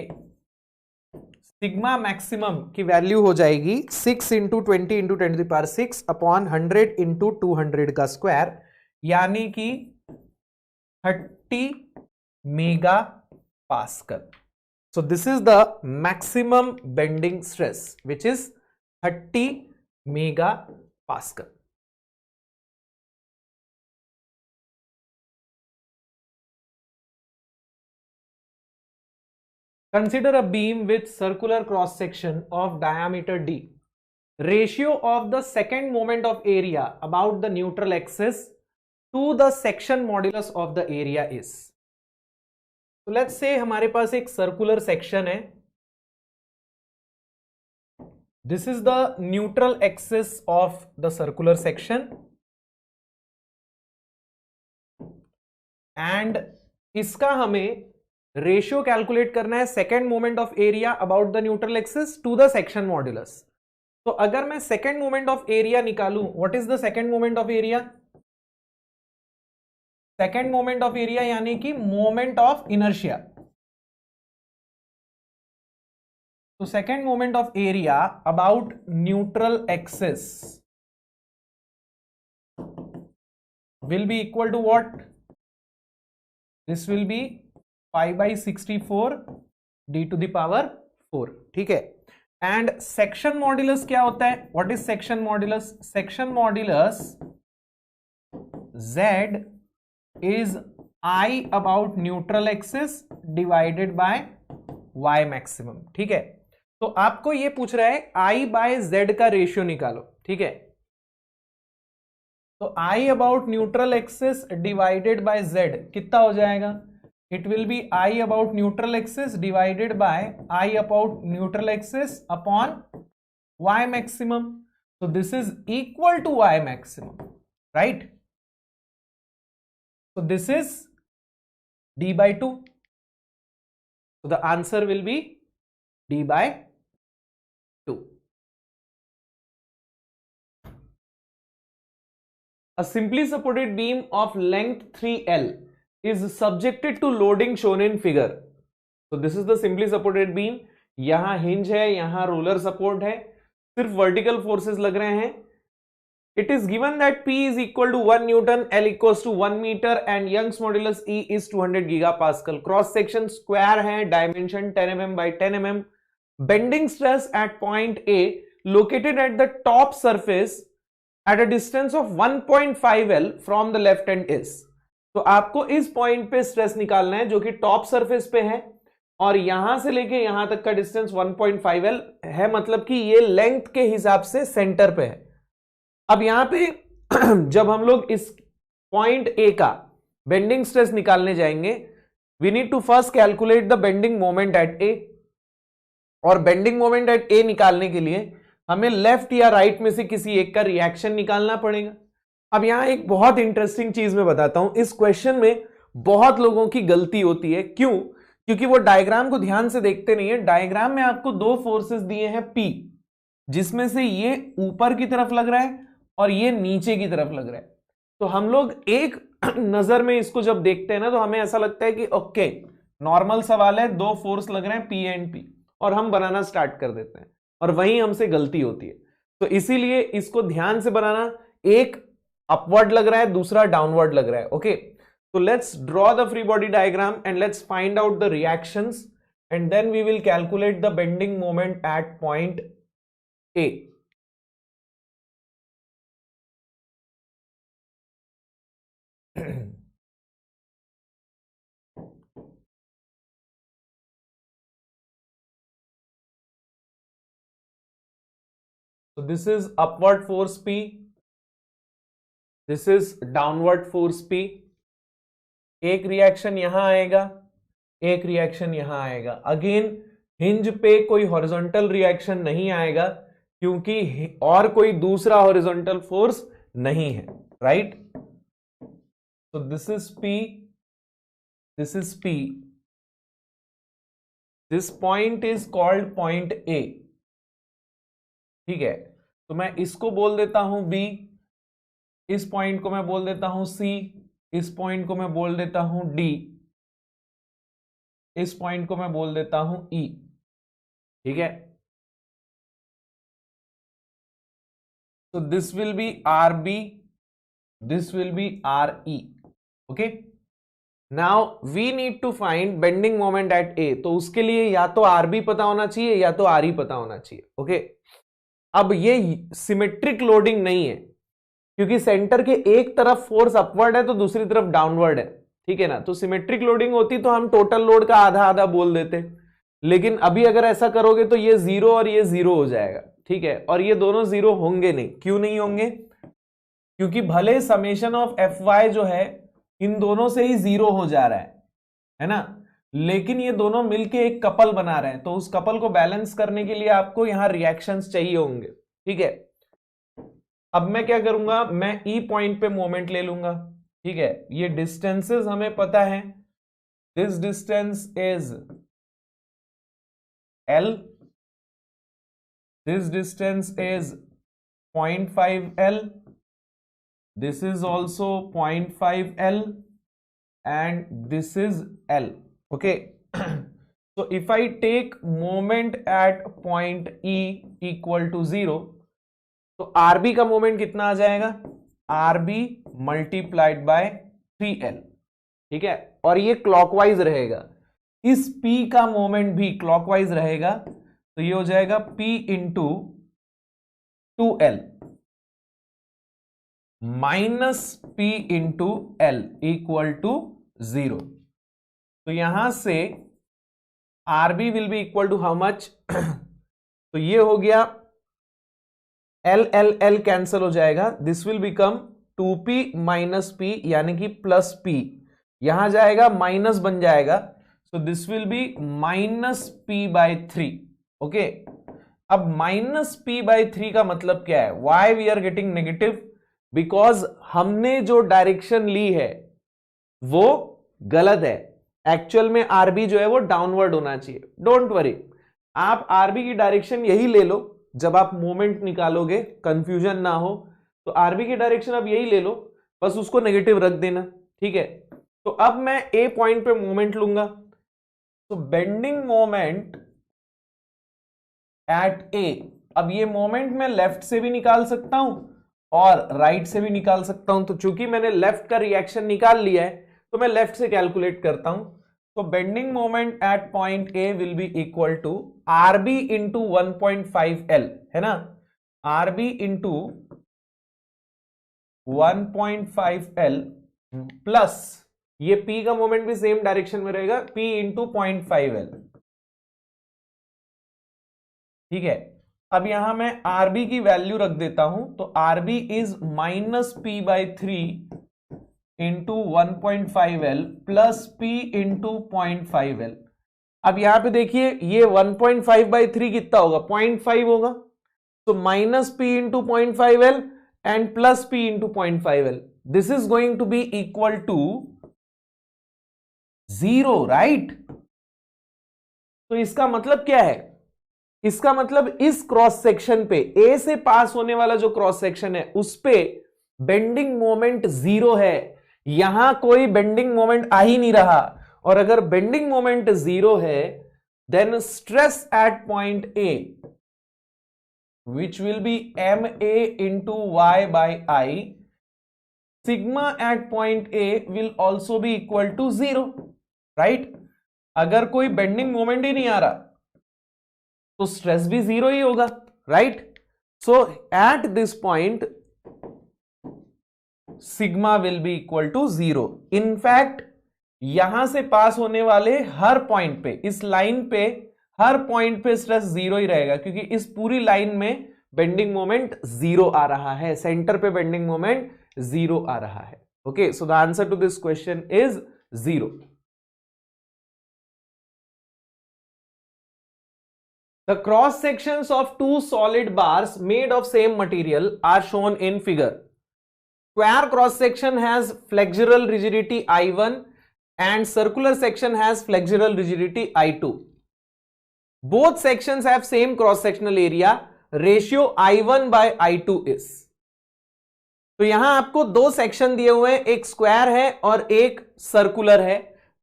सिग्मा मैक्सिमम की वैल्यू हो जाएगी 6 इंटू 20 इंटू 10⁶ अपॉन 100 इंटू 200 का स्क्वायर, यानी कि 30 mega pascal. So this is the maximum bending stress, which is 30 megapascal. Consider a beam with circular cross section of diameter d. Ratio of the second moment of area about the neutral axis to the section modulus of the area is. So let's say हमारे पास एक circular section है. This is the neutral axis of the circular section, and इसका हमें ratio calculate करना है second moment of area about the neutral axis to the section modulus. तो अगर मैं सेकेंड मोमेंट ऑफ एरिया निकालूं, what is the second moment of area? Second moment of area यानी कि मोमेंट ऑफ इनर्शिया। तो second moment of area about neutral axis will be equal to what? This will be 5/64 d to the power 4, ठीक है। And section modulus क्या होता है? What is section modulus? Section modulus z is I about neutral axis divided by y maximum, ठीक है। तो आपको ये पूछ रहा है I बाय z का रेशियो निकालो, ठीक है। तो I about neutral axis divided by z कितना हो जाएगा? It will B I about neutral axis divided by I about neutral axis upon y maximum. so this is equal to y maximum, right? so this is d by 2, so the answer will be d by 2. A simply supported beam of length 3L is subjected to loading shown in figure. So this is the simply supported beam. यहां hinge है, यहां roller support है, सिर्फ vertical forces लग रहे हैं। It is given that P is equal to 1 Newton, L equals to 1 meter and Young's modulus E is 200 gigapascal. Cross section square है, dimension 10 mm by 10 mm. Bending stress at point A located at the top surface at a distance of 1.5 L from the left hand is. तो आपको इस point पे stress निकालना है जो कि top surface पे है, और यहां से लेके यहां तक का डिस्टेंस 1.5 L है, मतलब कि ये लेंथ के हिसाब से सेंटर पे है। अब यहां पे जब हम लोग इस पॉइंट ए का बेंडिंग स्ट्रेस निकालने जाएंगे, we need to first calculate the bending moment at A, और बेंडिंग मोमेंट एट ए निकालने के लिए हमें लेफ्ट या राइट में से किसी एक का रिएक्शन निकालना पड़ेगा। अब यहां एक बहुत इंटरेस्टिंग चीज मैं बताता हूं, इस क्वेश्चन में बहुत लोगों की गलती होती है। क्यों? क्योंकि वो डायग्राम को ध्यान से देखते नहीं है। डायग्राम में आपको दो फोर्सेस दिए हैं P, जिसमें से ये ऊपर की तरफ लग रहा है और ये नीचे की तरफ लग रहा है। तो हम लोग एक नजर में इसको जब देखते हैं ना, तो हमें ऐसा लगता है कि ओके नॉर्मल सवाल है, दो फोर्स लग रहे हैं P एंड P, और हम बनाना स्टार्ट कर देते हैं, और वहीं हमसे गलती होती है। तो इसीलिए इसको ध्यान से बनाना, एक अपवर्ड लग रहा है, दूसरा डाउनवर्ड लग रहा है। ओके, तो let's draw the free body diagram and let's find out the reactions and then we will calculate the bending moment at point A. So this is upward force P, this is downward force P. एक reaction यहां आएगा, एक reaction यहां आएगा। Again hinge पे कोई horizontal reaction नहीं आएगा, क्योंकि और कोई दूसरा हॉरिजॉन्टल फोर्स नहीं है, right? So this is P, this is P. This point is called point A. ठीक है, तो मैं इसको बोल देता हूं B, इस पॉइंट को मैं बोल देता हूं C, इस पॉइंट को मैं बोल देता हूं D, इस पॉइंट को मैं बोल देता हूं E. ठीक है, so this will be RB, this will be RE. okay, now we need to find bending moment at A. तो उसके लिए या तो RB पता होना चाहिए या तो RE पता होना चाहिए. ओके, अब ये सिमेट्रिक लोडिंग नहीं है, क्योंकि सेंटर के एक तरफ फोर्स अपवर्ड है तो दूसरी तरफ डाउनवर्ड है. ठीक है ना, तो सिमेट्रिक लोडिंग होती तो हम टोटल लोड का आधा आधा बोल देते, लेकिन अभी अगर ऐसा करोगे तो ये जीरो और ये जीरो हो जाएगा. ठीक है, और ये दोनों जीरो होंगे नहीं. क्यों नहीं होंगे? क्योंकि भले समेशन ऑफ Fy जो है इन दोनों से ही जीरो हो जा रहा है ना, लेकिन ये दोनों मिलके एक कपल बना रहे हैं, तो उस कपल को बैलेंस करने के लिए आपको यहां रिएक्शंस चाहिए होंगे. ठीक है, अब मैं क्या करूंगा, मैं ई पॉइंट पे मोमेंट ले लूंगा. ठीक है, ये डिस्टेंसेस हमें पता है, this distance is L, this distance is 0.5 L, this is also 0.5 L and this is L. okay, so if I take moment at point E equal to 0, तो RB का मोमेंट कितना आ जाएगा, RB मल्टीप्लाइड बाय 3L. ठीक है, और ये clockwise रहेगा. इस P का मोमेंट भी क्लॉकवाइज रहेगा, तो ये हो जाएगा P into 2L minus P into L equal to 0. तो यहां से RB will be equal to how much, तो ये हो गया L L L कैंसल हो जाएगा, this will become 2P minus P यानी कि प्लस P, यहां जाएगा माइनस बन जाएगा, so this will be minus P by 3. Okay, अब माइनस P बाय 3 का मतलब क्या है, why we are getting negative, because हमने जो डायरेक्शन ली है वो गलत है. एक्चुअल में आरबी जो है वो डाउनवर्ड होना चाहिए. डोंट वरी, आप आरबी की डायरेक्शन यही ले लो, जब आप मोमेंट निकालोगे कंफ्यूजन ना हो, तो आरबी की डायरेक्शन आप यही ले लो, बस उसको नेगेटिव रख देना. ठीक है, तो अब मैं ए पॉइंट पे मोमेंट लूंगा, तो बेंडिंग मोमेंट एट ए. अब ये मोमेंट मैं लेफ्ट से भी निकाल सकता हूं और राइट से भी निकाल सकता हूं, तो चूंकि मैंने लेफ्ट का रिएक्शन निकाल लिया है तो मैं लेफ्ट से कैलकुलेट करता हूं. तो bending moment at point A will be equal to RB into 1.5L, है ना, आरबी इंटू 1.5L प्लस ये P का मोमेंट भी सेम डायरेक्शन में रहेगा, P इंटू 0.5L. ठीक है, अब यहां मैं आरबी की वैल्यू रख देता हूं, तो RB is minus P by 3 into 1.5L plus P into 0.5L. अब यहां पे देखिए ये 1.5 बाई 3 कितना होगा, 0.5 होगा, तो minus P into 0.5L and plus P into 0.5L. This is going to be equal to 0, right. तो इसका मतलब क्या है, इसका मतलब इस क्रॉस सेक्शन पे ए से पास होने वाला जो क्रॉस सेक्शन है उस पे बेंडिंग मोमेंट 0 है. यहां कोई बेंडिंग मोमेंट आ ही नहीं रहा, और अगर बेंडिंग मोमेंट 0 है then stress at point A which will be MA into Y by I, sigma at point A will also be equal to 0, right. अगर कोई बेंडिंग मोमेंट ही नहीं आ रहा तो स्ट्रेस भी 0 ही होगा, right. So at this point sigma will be equal to 0. In fact यहां से पास होने वाले हर पॉइंट पे, इस लाइन पे हर पॉइंट पे स्ट्रेस 0 ही रहेगा, क्योंकि इस पूरी लाइन में बेंडिंग मोमेंट 0 आ रहा है, सेंटर पे बेंडिंग मोमेंट 0 आ रहा है. Okay, so the answer to this question is 0. The cross sections of two solid bars made of same material are shown in figure. square cross section has flexural rigidity I1 and circular section has flexural rigidity I2. Both sections have same cross sectional area. Ratio I1 by I2 is. तो यहां आपको दो section दिए हुए हैं, एक square है और एक सर्कुलर है.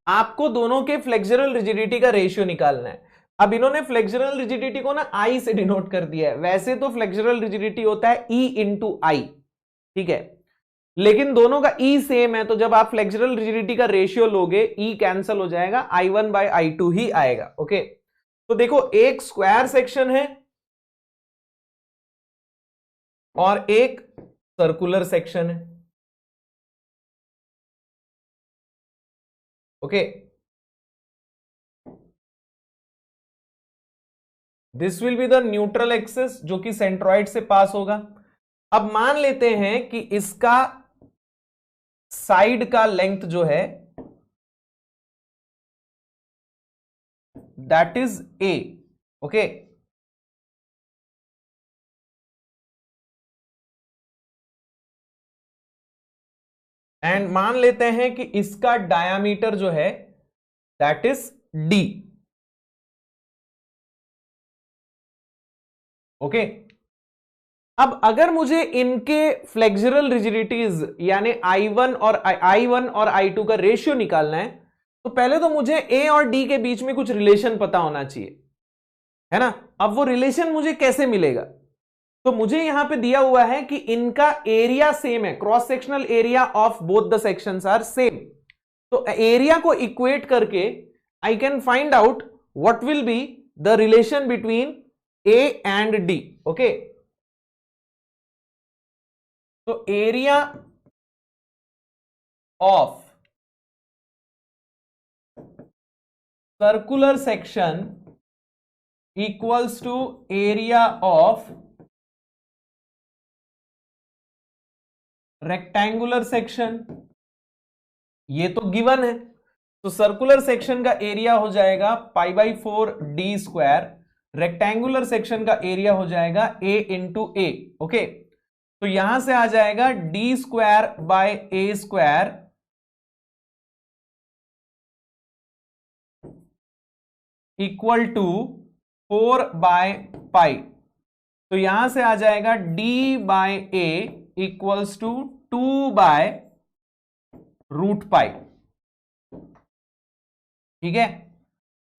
आपको दोनों के फ्लेक्सुरल रिजिडिटी का रेशियो निकालना है. अब इन्होंने फ्लेक्सुरल रिजिडिटी को ना आई से डिनोट कर दिया है. वैसे तो फ्लेक्सुरल रिजिडिटी होता है ई इंटू आई, ठीक है, लेकिन दोनों का ई सेम है, तो जब आप फ्लेक्सुरल रिजिडिटी का रेशियो लोगे ई कैंसिल हो जाएगा, I1 बाय I2 ही आएगा. ओके, तो देखो एक स्क्वायर सेक्शन है और एक सर्कुलर सेक्शन है. Okay, this will be the neutral axis जो कि सेंट्रॉइड से पास होगा. अब मान लेते हैं कि इसका साइड का लेंथ जो है that is a. Okay, and मान लेते हैं कि इसका डायामीटर जो है दैट इज डी. ओके, अब अगर मुझे इनके फ्लेक्सुरल रिजिडिटीज यानी I1 और I2 का रेशियो निकालना है, तो पहले तो मुझे A और D के बीच में कुछ रिलेशन पता होना चाहिए, है ना. अब वो रिलेशन मुझे कैसे मिलेगा, तो मुझे यहां पे दिया हुआ है कि इनका एरिया सेम है, cross sectional area of both the sections are same. तो एरिया को इक्वेट करके I can find out what will be the relation between A and D. Okay, तो area of circular section equals to area of rectangular section. ये तो given है, तो circular section का area हो जाएगा pi by 4 D square, rectangular section का area हो जाएगा ए इंटू ए. ओके, तो यहां से आ जाएगा D square by A square equal to 4 by pi. तो यहां से आ जाएगा D by A equals to 2 by root pi. ठीक है,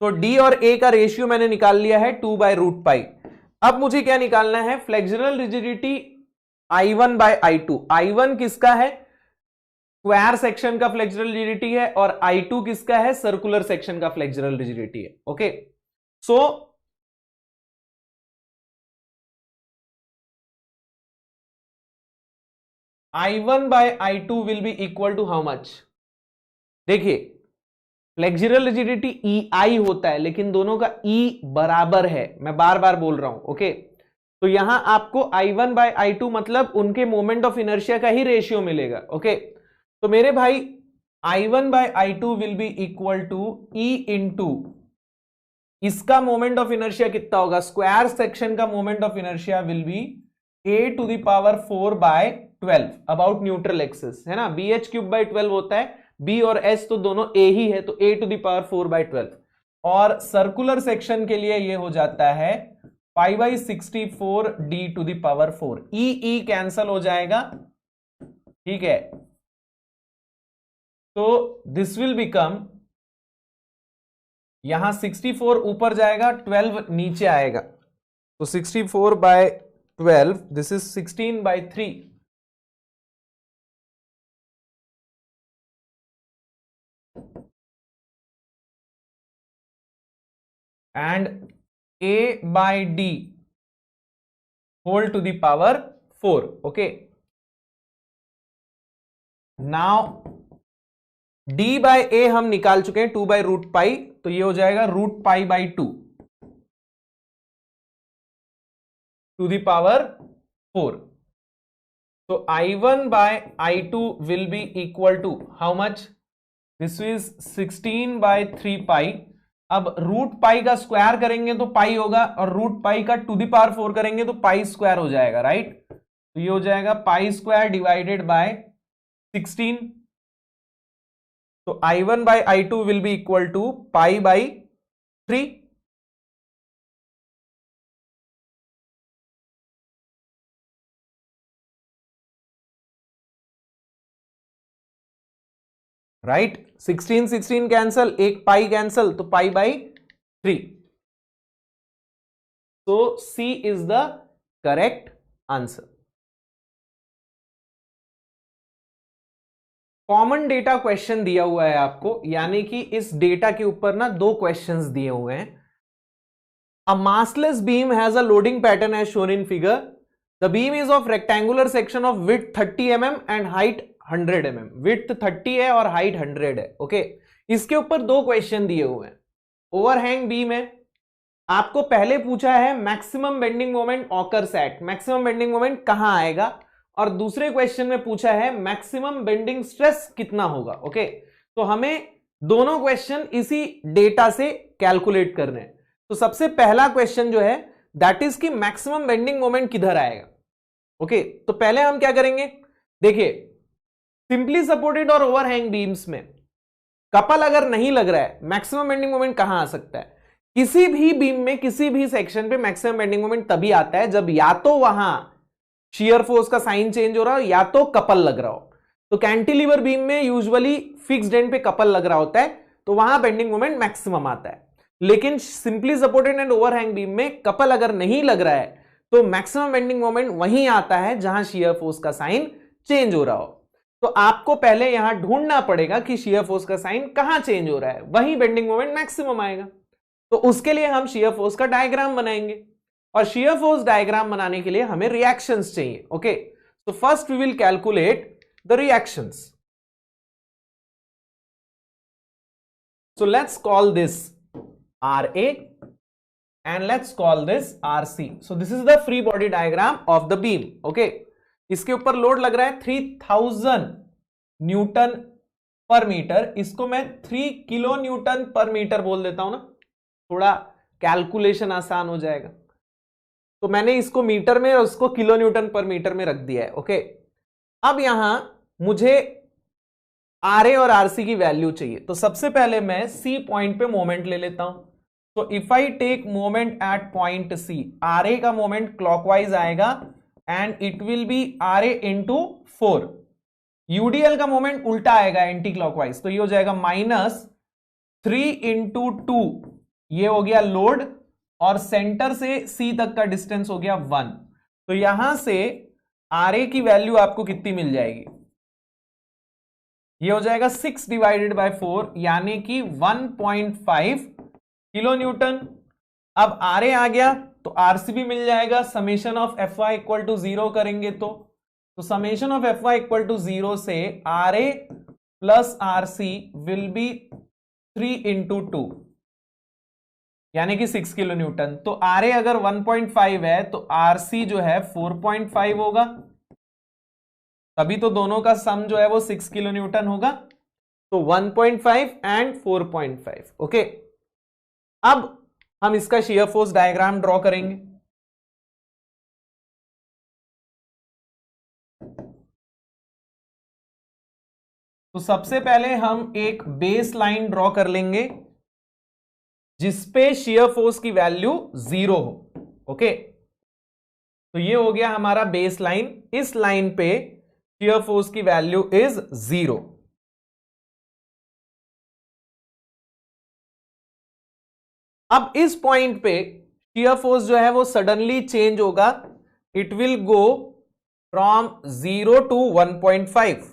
तो डी और ए का रेशियो मैंने निकाल लिया है 2 बाय रूट पाई. अब मुझे क्या निकालना है, flexural rigidity I1 by I2. I1 किसका है, स्क्वायर सेक्शन का फ्लेक्सुरल रिजिडिटी है, और I2 किसका है, सर्कुलर सेक्शन का फ्लेक्सुरल रिजिडिटी है. Okay, so I1 by I2 will be equal to how much. देखिए, फ्लेक्सुरल रिजिडिटी EI होता है, लेकिन दोनों का E बराबर है, मैं बार बार बोल रहा हूं. ओके, तो यहां आपको I1 बाय I2 मतलब उनके मोमेंट ऑफ इनर्शिया का ही रेशियो मिलेगा. ओके, तो मेरे भाई I1 by I2 will be equal to E into इसका मोमेंट ऑफ इनर्शिया कितना होगा, स्क्वायर सेक्शन का moment of inertia will be a to the power 4 by 12 about neutral axis, है ना. BH क्यूब बाय 12 होता है, B और S तो दोनों A ही है, तो a to the power 4 by 12. और सर्कुलर सेक्शन के लिए ये हो जाता है pi by 64 D to the power 4. E cancel हो जाएगा, ठीक है. तो दिस विल बिकम, यहां 64 ऊपर जाएगा, 12 नीचे आएगा, तो 64 by 12 this is 16 by 3. and a by d whole to the power 4. okay, now d by a हम निकाल चुके हैं 2 बाई रूट पाई, तो ये हो जाएगा root pi by 2 to the power 4. तो I1 by I2 will be equal to how much, this is 16 by 3 pi. अब रूट पाई का स्क्वायर करेंगे तो पाई होगा, और रूट पाई का टू द पावर 4 करेंगे तो पाई स्क्वायर हो जाएगा, राइट. तो ये हो जाएगा पाई स्क्वायर डिवाइडेड बाय 16। तो I1 by I2 will be equal to pi by 3। Right, 16 16 cancel, एक पाई कैंसल, तो पाई बाई 3। तो C is the correct answer. Common data question दिया हुआ है आपको, यानी कि इस डेटा के ऊपर ना दो क्वेश्चंस दिए हुए हैं। A massless beam has a loading pattern as shown in figure. The beam is of rectangular section of width 30 mm and height 100 mm। Width 30 है और हाइट 100 है। ओके, इसके ऊपर दो क्वेश्चन दिए हुए हैं। ओवरहैंग बीम है, आपको पहले पूछा है maximum bending moment occurs eight, maximum bending moment कहां आएगा, और दूसरे क्वेश्चन में पूछा है मैक्सिमम बेंडिंग स्ट्रेस कितना होगा। ओके, तो हमें दोनों क्वेश्चन इसी डेटा से कैलकुलेट करने हैं। तो सबसे पहला क्वेश्चन जो है दैट इज कि मैक्सिमम बेंडिंग मोमेंट किधर आएगा। ओके, तो पहले हम क्या करेंगे, देखिए सिंपली सपोर्टेड और ओवरहैंग बीम्स में कपल अगर नहीं लग रहा है, मैक्सिमम बेंडिंग मोमेंट कहां आ सकता है, किसी भी बीम में किसी भी सेक्शन पे मैक्सिमम बेंडिंग मोमेंट तभी आता है जब या तो वहां शियर फोर्स का साइन चेंज हो रहा हो या तो कपल लग रहा हो। तो कैंटिलीवर बीम में यूजुअली फिक्स्ड एंड पे कपल लग रहा होता है, तो वहां बेंडिंग मोमेंट मैक्सिमम आता है। लेकिन simply supported and overhang beam में कपल अगर नहीं लग रहा है तो मैक्सिमम बेंडिंग मोमेंट वहीं आता है जहां शियर फोर्स का साइन चेंज हो रहा हो। तो आपको पहले यहां ढूंढना पड़ेगा कि शियर फोर्स का साइन कहां चेंज हो रहा है, वहीं बेंडिंग मोमेंट मैक्सिमम आएगा। तो उसके लिए हम शियर फोर्स का डायग्राम बनाएंगे, और शियर फोर्स डायग्राम बनाने के लिए हमें रिएक्शंस चाहिए। ओके, तो first we will calculate the reactions. So let's call this RA and let's call this RC. So this is the free body diagram of the beam. Okay, इसके ऊपर load लग रहा है 3000 न्यूटन पर metre. इसको मैं 3 kilo newton पर metre बोल देता हूं ना, थोड़ा कैलकुलेशन आसान हो जाएगा। तो मैंने इसको मीटर में और उसको किलो न्यूटन पर मीटर में रख दिया है। ओके, अब यहां मुझे RA और RC की वैल्यू चाहिए। तो सबसे पहले मैं C पॉइंट पे मोमेंट ले लेता हूं। तो if I take moment at point C, RA का मोमेंट क्लॉकवाइज आएगा and it will be RA into 4। UDL का मोमेंट उल्टा आएगा एंटी क्लॉकवाइज, तो ये हो जाएगा -3 इंटू 2। ये हो गया लोड, और सेंटर से C तक का डिस्टेंस हो गया 1। तो यहां से RA की वैल्यू आपको कितनी मिल जाएगी, ये हो जाएगा 6 डिवाइडेड बाय 4, यानी कि 1.5 किलो न्यूटन। अब RA आ गया तो RC भी मिल जाएगा। Summation of Fy equal to 0 करेंगे तो summation of Fy equal to 0 से RA plus RC will be 3 into 2, यानी कि 6 किलो न्यूटन। तो RA अगर 1.5 है तो RC जो है 4.5 होगा, तभी तो दोनों का सम जो है वो 6 किलो न्यूटन होगा। तो 1.5 एंड 4.5। ओके, अब हम इसका शियर फोर्स डायग्राम ड्रॉ करेंगे। तो सबसे पहले हम एक बेस लाइन ड्रॉ कर लेंगे जिसपे शियर फोर्स की वैल्यू 0 हो। ओके, तो ये हो गया हमारा बेस लाइन। इस लाइन पे शियर फोर्स की वैल्यू इज 0। अब इस पॉइंट पे शियर फोर्स जो है वो सडनली चेंज होगा। It will go from 0 to 1.5।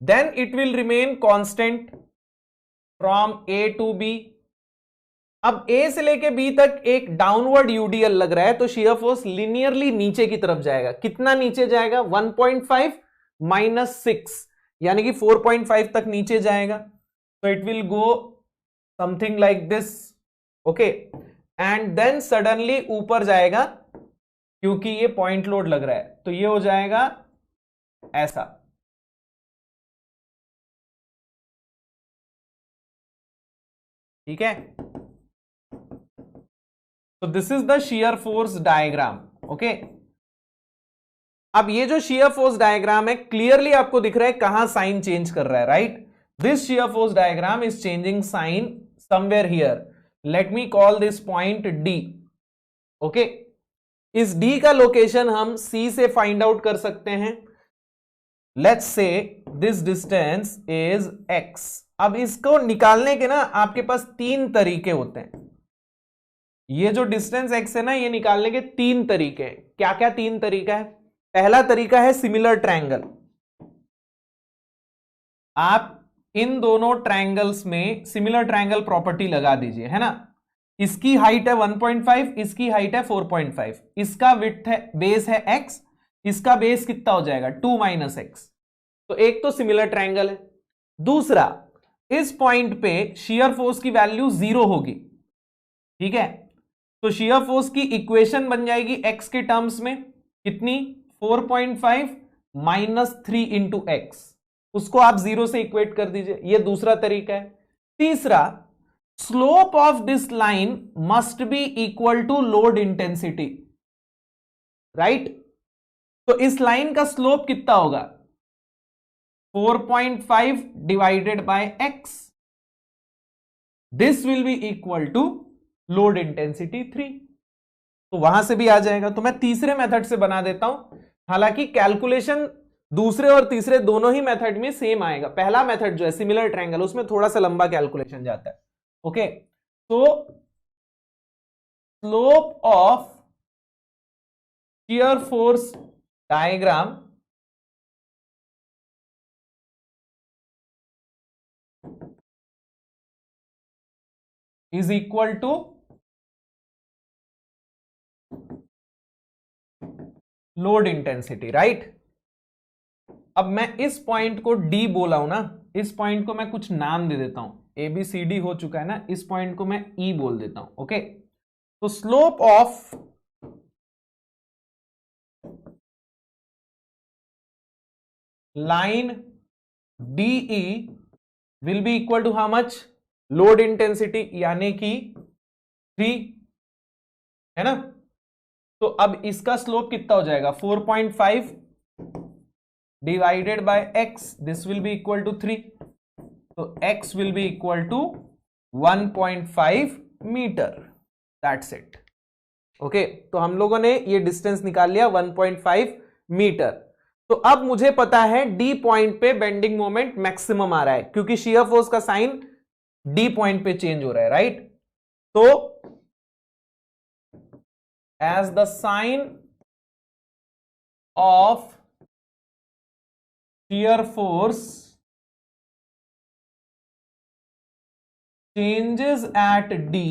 Then it will remain constant from A to B। अब A से लेके B तक एक डाउनवर्ड यूडीएल लग रहा है, तो शियर फोर्स लिनियरली नीचे की तरफ जाएगा। कितना नीचे जाएगा, 1.5 माइनस 6, यानी कि 4.5 तक नीचे जाएगा। तो it will go something like this. Okay, and then suddenly ऊपर जाएगा क्योंकि ये पॉइंट लोड लग रहा है, तो ये हो जाएगा ऐसा। ठीक है, So this is the shear force diagram. Okay. अब ये जो shear force diagram है क्लियरली आपको दिख रहा है कहां साइन चेंज कर रहा है, right? This shear force diagram is changing sign somewhere here. Let me call this point D. Okay. इस D का लोकेशन हम C से फाइंड आउट कर सकते हैं. Let's say this distance is X. अब इसको निकालने के ना आपके पास तीन तरीके होते हैं. ये जो डिस्टेंस x है ना, ये निकालने के तीन तरीके हैं. क्या क्या तीन तरीका है? पहला तरीका है सिमिलर ट्रायंगल. आप इन दोनों ट्रायंगल्स में सिमिलर ट्रायंगल प्रॉपर्टी लगा दीजिए, है ना. इसकी हाइट है 1.5, इसकी हाइट है 4.5, इसका विड्थ है, बेस है x, इसका बेस कितना हो जाएगा 2 - x. तो एक तो सिमिलर ट्रायंगल है. दूसरा, इस पॉइंट पे शियर फोर्स की वैल्यू 0 होगी. ठीक है, तो शियर फोर्स की इक्वेशन बन जाएगी x के टर्म्स में कितनी, 4.5 - 3 × x. उसको आप 0 से इक्वेट कर दीजिए. यह दूसरा तरीका है. तीसरा, slope of this line must be equal to load intensity, right? तो इस लाइन का स्लोप कितना होगा, 4.5 divided by x. This will be equal to load intensity 3. तो वहां से भी आ जाएगा. तो मैं तीसरे मेथड से बना देता हूं. हालांकि कैलकुलेशन दूसरे और तीसरे दोनों ही मेथड में सेम आएगा. पहला मेथड जो है सिमिलर ट्रायंगल, उसमें थोड़ा सा लंबा कैलकुलेशन जाता है. ओके, तो slope of shear force diagram is equal to load intensity, right? अब मैं इस पॉइंट को D बोला हूं ना, इस पॉइंट को मैं कुछ नाम दे देता हूं. ABCD हो चुका है ना, इस पॉइंट को मैं E बोल देता हूं. ओके, तो slope of line DE will be equal to how much, load intensity, यानी कि 3, है ना. तो अब इसका स्लोप कितना हो जाएगा, 4.5 divided by x. This will be equal to 3. तो x will be equal to 1.5 metre. That's it. Okay, तो हम लोगों ने ये डिस्टेंस निकाल लिया 1.5 मीटर. तो अब मुझे पता है D पॉइंट पे बेंडिंग मोमेंट मैक्सिमम आ रहा है, क्योंकि शियर फोर्स का साइन D पॉइंट पे चेंज हो रहा है, राइट? तो as the sign of shear force changes at D,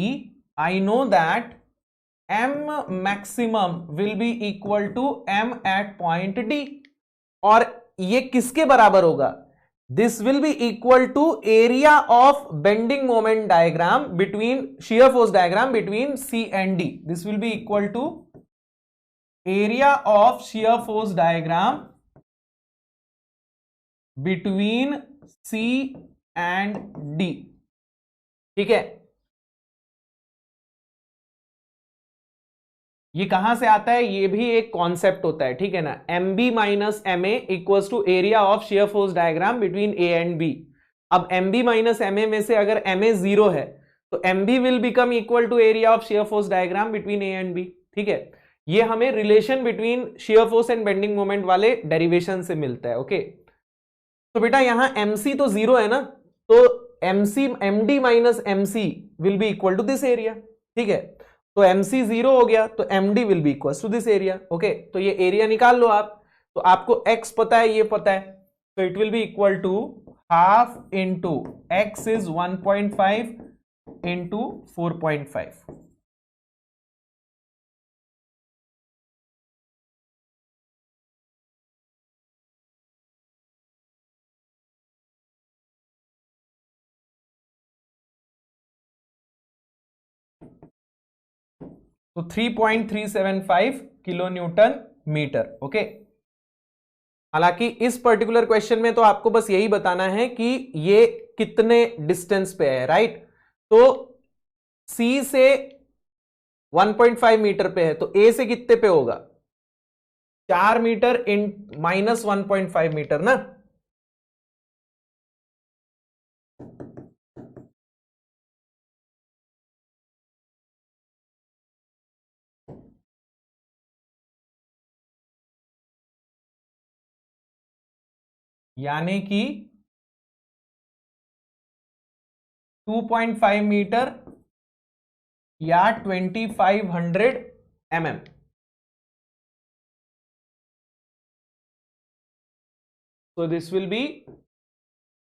I know that M maximum will be equal to M at point D. और ये किसके बराबर होगा, this will be equal to area of bending moment diagram between shear force diagram between C and D. This will be equal to area of shear force diagram between C and D. ठीक है, ये कहां से आता है, ये भी एक कॉन्सेप्ट होता है, ठीक है ना. MB - MA equals to area of shear force diagram between A and B. अब MB - MA में से अगर MA 0 है तो MB will become equal to area of shear force diagram between A and B. ठीक है, ये हमें relation between shear force and bending moment वाले डेरिवेशन से मिलता है. ओके, तो बेटा यहां MC तो 0 है ना, तो MD - MC will be equal to this area. ठीक है, तो MC 0 हो गया, तो MD will be equal to this area. Okay, तो ये एरिया निकाल लो आप. तो आपको x पता है, ये पता है, तो it will be equal to half into x is 1.5 into 4.5. तो 3.375 किलो न्यूटन मीटर. ओके, हालांकि इस पर्टिकुलर क्वेश्चन में तो आपको बस यही बताना है कि ये कितने डिस्टेंस पे है, राइट? तो C से 1.5 मीटर पे है, तो ए से कितने पे होगा? 4 मीटर इन माइनस 1.5 मीटर ना। यानी कि 2.5 मीटर या 2500 mm। So this will be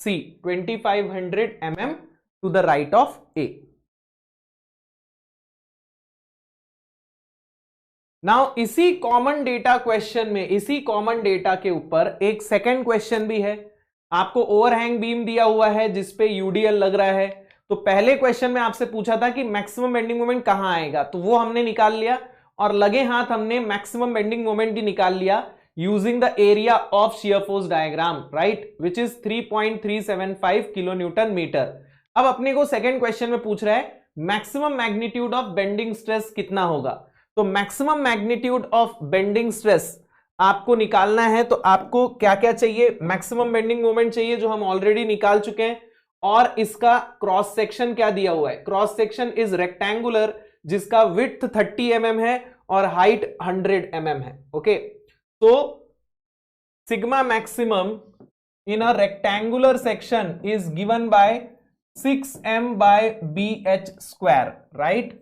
C, 2500 mm to the right of A. Now इसी कॉमन डेटा क्वेश्चन में, इसी कॉमन डेटा के ऊपर एक सेकंड क्वेश्चन भी है। आपको ओवरहैंग बीम दिया हुआ है जिसपे यूडीएल लग रहा है। तो पहले क्वेश्चन में आपसे पूछा था कि मैक्सिमम बेंडिंग मोमेंट कहां आएगा, तो वो हमने निकाल लिया और लगे हाथ हमने मैक्सिमम बेंडिंग मोमेंट भी निकाल लिया using the area of shear force diagram, right, which is 3.375 kilo newton metre. अब अपने को सेकंड क्वेश्चन में पूछ रहा है maximum magnitude of bending stress कितना होगा। तो maximum magnitude of bending stress आपको निकालना है, तो आपको क्या क्या चाहिए? मैक्सिमम बेंडिंग मोमेंट चाहिए जो हम ऑलरेडी निकाल चुके हैं, और इसका क्रॉस सेक्शन क्या दिया हुआ है? क्रॉस सेक्शन इज रेक्टेंगुलर जिसका विड्थ 30 mm है और हाइट 100 mm है। ओके, तो sigma maximum in a rectangular section is given by 6m/bh², right.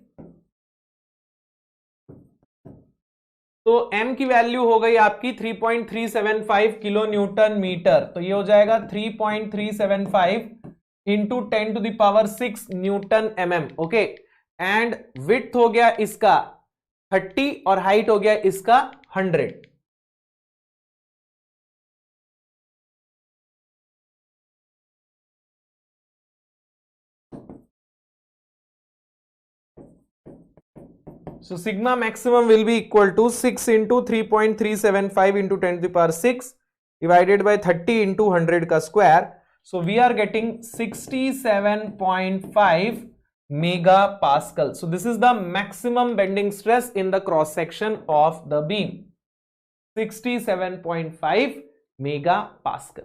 तो m की वैल्यू हो गई आपकी 3.375 किलो न्यूटन मीटर, तो ये हो जाएगा 3.375 into 10⁶ newton mm। Okay, and width हो गया इसका 30 और हाइट हो गया इसका 100। So sigma maximum will be equal to 6 into 3.375 into 10⁶ divided by 30 into 100 का square. So we are getting 67.5 megapascal. So this is the maximum bending stress in the cross section of the beam. 67.5 megapascal.